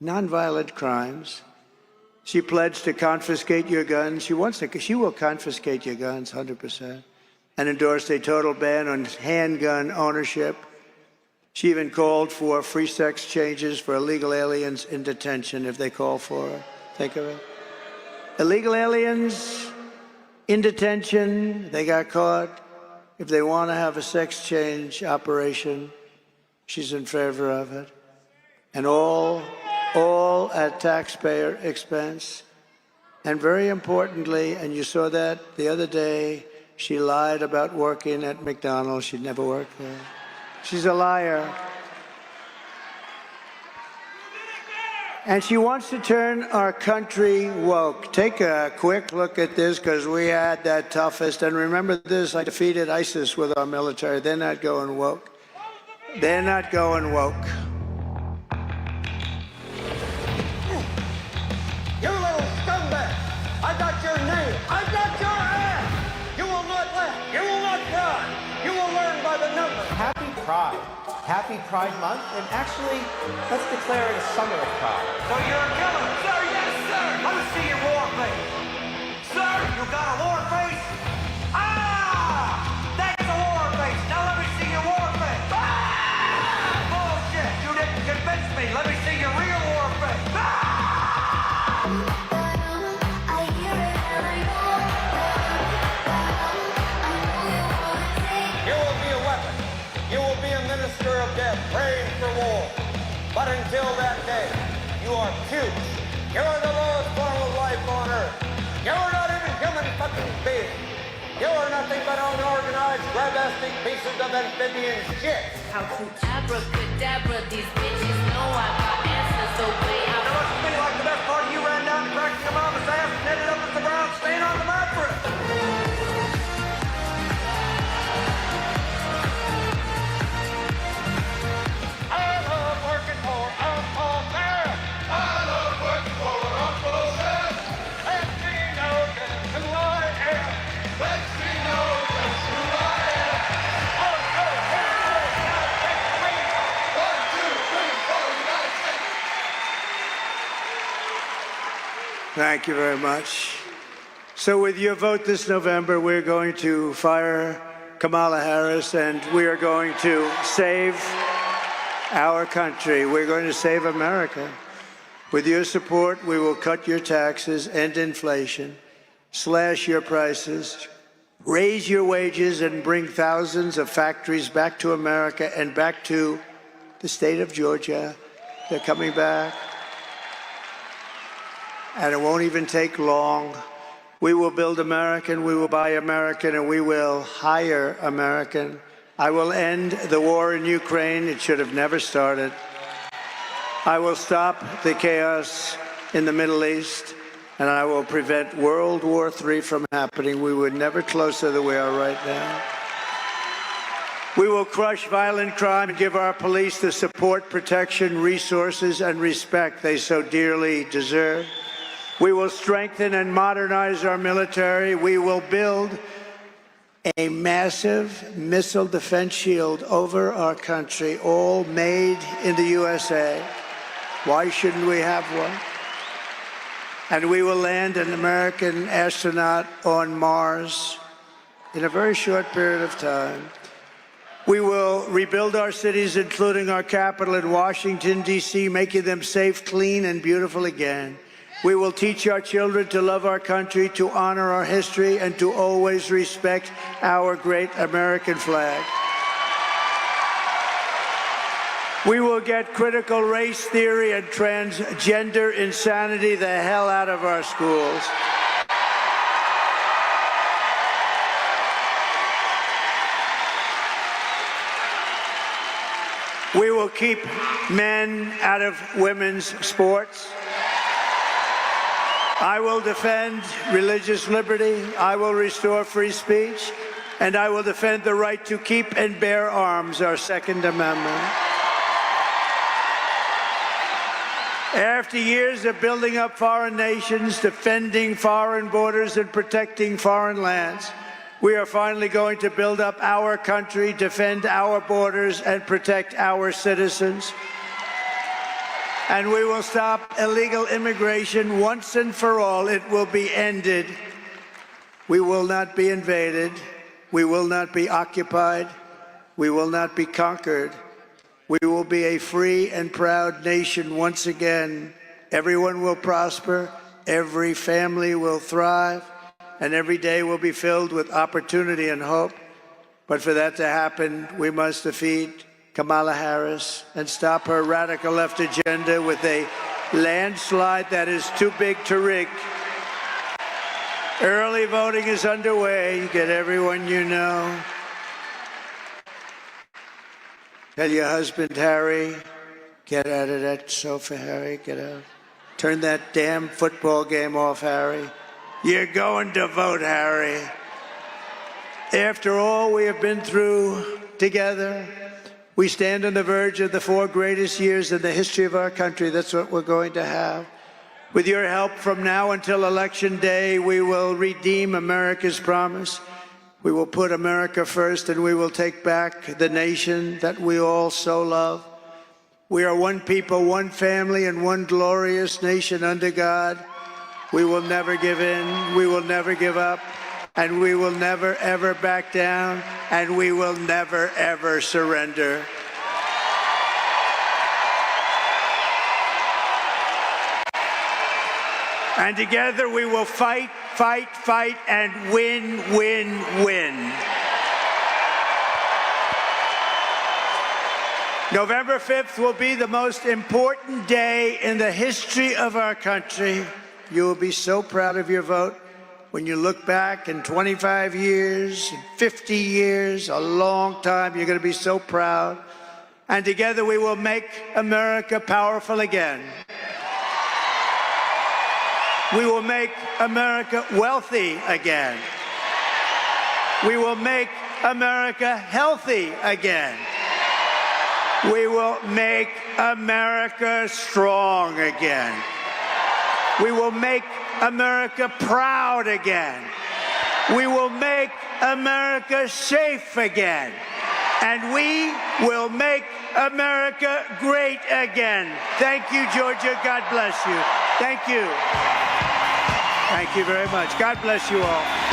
nonviolent crimes. She pledged to confiscate your guns. She will confiscate your guns 100%, and endorsed a total ban on handgun ownership. She even called for free sex changes for illegal aliens in detention if they call for it. Think of it. Illegal aliens in detention, they got caught. If they want to have a sex change operation, she's in favor of it. And all at taxpayer expense. And very importantly, and you saw that the other day, she lied about working at McDonald's. She'd never worked there. She's a liar. And she wants to turn our country woke. Take a quick look at this, because we had that toughest. And remember this, I defeated ISIS with our military. They're not going woke. They're not going woke. got your name. I got your ass. You will not laugh. You will not cry. You will learn by the numbers. Happy Pride. Happy Pride Month, and actually, let's declare it a summer of pride. So you're a killer? Sir, yes, sir. Let me see your war face. Sir, you got a war face? Ah! That's a war face. Now let me see your war face. Ah! Bullshit. You didn't convince me. Let me see your real war face. Ah! You will be a weapon. You will be a minister of death, praying for war. But until that day, you are puke. You are the lowest form of life on earth. You are not even human fucking beings. You are nothing but unorganized, grabastic pieces of amphibian shit. How to abracadabra, these bitches know I got answers, so wait. It looks to me like the best part of you ran down and cracked your mama's ass and ended up as the brown stain on the mattress. Thank you very much. So with your vote this November, we're going to fire Kamala Harris, and we are going to save our country. We're going to save America. With your support, we will cut your taxes, end inflation, slash your prices, raise your wages, and bring thousands of factories back to America and back to the state of Georgia. They're coming back. And it won't even take long. We will build American, we will buy American, and we will hire American. I will end the war in Ukraine. It should have never started. I will stop the chaos in the Middle East, and I will prevent World War III from happening. We were never closer than we are right now. We will crush violent crime and give our police the support, protection, resources, and respect they so dearly deserve. We will strengthen and modernize our military. We will build a massive missile defense shield over our country, all made in the USA. Why shouldn't we have one? And we will land an American astronaut on Mars in a very short period of time. We will rebuild our cities, including our capital in Washington, D.C., making them safe, clean, and beautiful again. We will teach our children to love our country, to honor our history, and to always respect our great American flag. We will get critical race theory and transgender insanity the hell out of our schools. We will keep men out of women's sports. I will defend religious liberty, I will restore free speech, and I will defend the right to keep and bear arms, our Second Amendment. After years of building up foreign nations, defending foreign borders, and protecting foreign lands, we are finally going to build up our country, defend our borders, and protect our citizens. And we will stop illegal immigration once and for all. It will be ended. We will not be invaded. We will not be occupied. We will not be conquered. We will be a free and proud nation once again. Everyone will prosper. Every family will thrive. And every day will be filled with opportunity and hope. But for that to happen, we must defeat Kamala Harris and stop her radical left agenda with a landslide that is too big to rig. Early voting is underway. Get everyone you know. Tell your husband, Harry, get out of that sofa, Harry, get out. Turn that damn football game off, Harry. You're going to vote, Harry. After all we have been through together, we stand on the verge of the 4 greatest years in the history of our country. That's what we're going to have. With your help from now until Election Day, we will redeem America's promise. We will put America first, and we will take back the nation that we all so love. We are one people, one family, and one glorious nation under God. We will never give in, we will never give up, and we will never, ever back down, and we will never, ever surrender. And together we will fight, fight, fight, and win, win, win. November 5th will be the most important day in the history of our country. You will be so proud of your vote when you look back in 25 years, 50 years, a long time. You're going to be so proud. And together we will make America powerful again. We will make America wealthy again. We will make America healthy again. We will make America strong again. We will make America proud again. We will make America safe again. And we will make America great again. Thank you, Georgia. God bless you. Thank you. Thank you very much. God bless you all.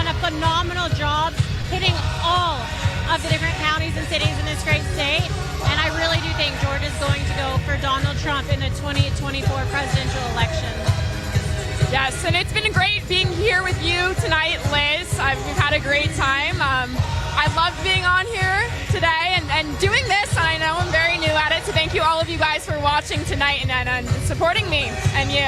done a phenomenal job hitting all of the different counties and cities in this great state. And I really do think Georgia's going to go for Donald Trump in the 2024 presidential election. Yes, and it's been great being here with you tonight, Liz. We've had a great time. I loved being on here today and doing this. And I know I'm very new at it, so thank you all of you guys for watching tonight and supporting me and you.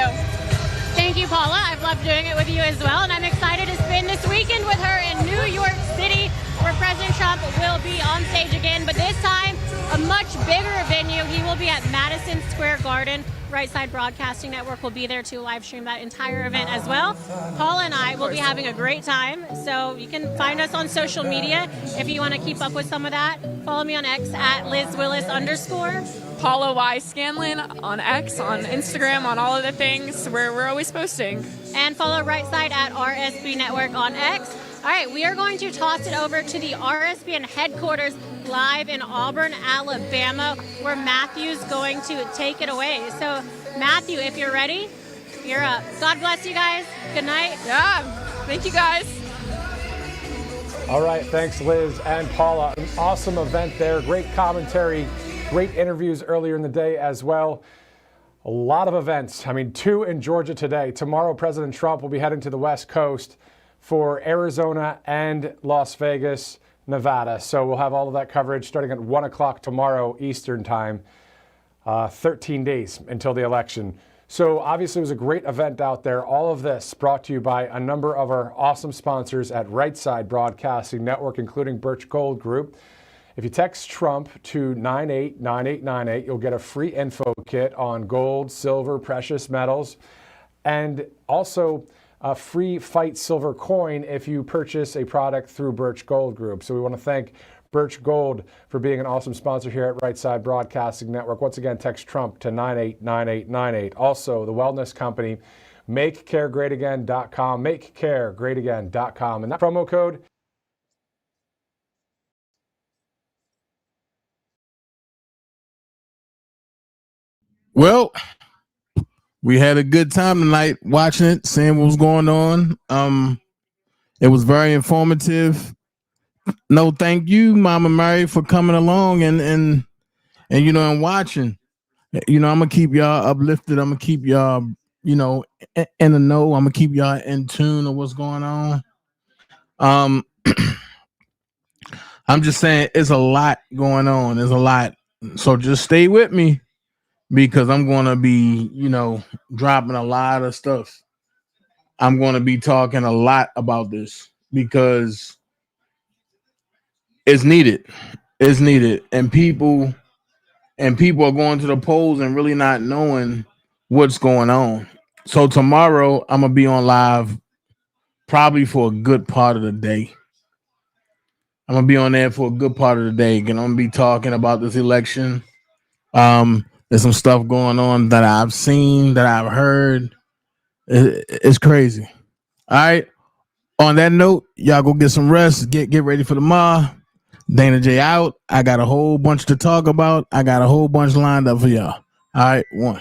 Thank you, Paula. I've loved doing it with you as well, and I'm excited to spend this weekend with her in New York City, where President Trump will be on stage again, but this time a much bigger venue. He will be at Madison Square Garden. Right Side Broadcasting Network will be there to live stream that entire event as well. Paula and I will be having a great time, so you can find us on social media if you want to keep up with some of that. Follow me on X at @LizWillis_. Paula Y. Scanlon on X, on Instagram, on all of the things where we're always posting. And follow Right Side at RSB Network on X. All right, we are going to toss it over to the RSBN headquarters live in Auburn, Alabama, where Matthew's going to take it away. So, Matthew, if you're ready, you're up. God bless you guys. Good night. Yeah, thank you guys. All right, thanks, Liz and Paula. An awesome event there. Great commentary, great interviews earlier in the day as well. A lot of events. I mean, 2 in Georgia today. Tomorrow, President Trump will be heading to the West Coast for Arizona and Las Vegas, Nevada. So we'll have all of that coverage starting at 1 o'clock tomorrow Eastern time, 13 days until the election. So obviously it was a great event out there. All of this brought to you by a number of our awesome sponsors at Right Side Broadcasting Network, including Birch Gold Group. If you text Trump to 989898, you'll get a free info kit on gold, silver, precious metals, and also a free Fight Silver coin if you purchase a product through Birch Gold Group. So we want to thank Birch Gold for being an awesome sponsor here at Right Side Broadcasting Network. Once again, text Trump to 989898. Also, the wellness company, MakeCareGreatAgain.com, MakeCareGreatAgain.com. And that promo code. Well, we had a good time tonight watching it, seeing what was going on. It was very informative. No, thank you, Mama Mary, for coming along and you know, and watching. You know, I'm gonna keep y'all uplifted. I'm gonna keep y'all, you know, in the know. I'm gonna keep y'all in tune of what's going on. I'm just saying it's a lot going on. There's a lot. So just stay with me because I'm gonna be, you know, dropping a lot of stuff. I'm gonna be talking a lot about this because it's needed. It's needed. And people are going to the polls and really not knowing what's going on. So tomorrow I'm gonna be on live probably for a good part of the day. I'm gonna be on there for a good part of the day, and I'm gonna be talking about this election. There's some stuff going on that I've seen, that I've heard. It's crazy. All right. On that note, y'all go get some rest. Get ready for tomorrow. Dana J out. I got a whole bunch to talk about. I got a whole bunch lined up for y'all. All right, 1.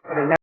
For the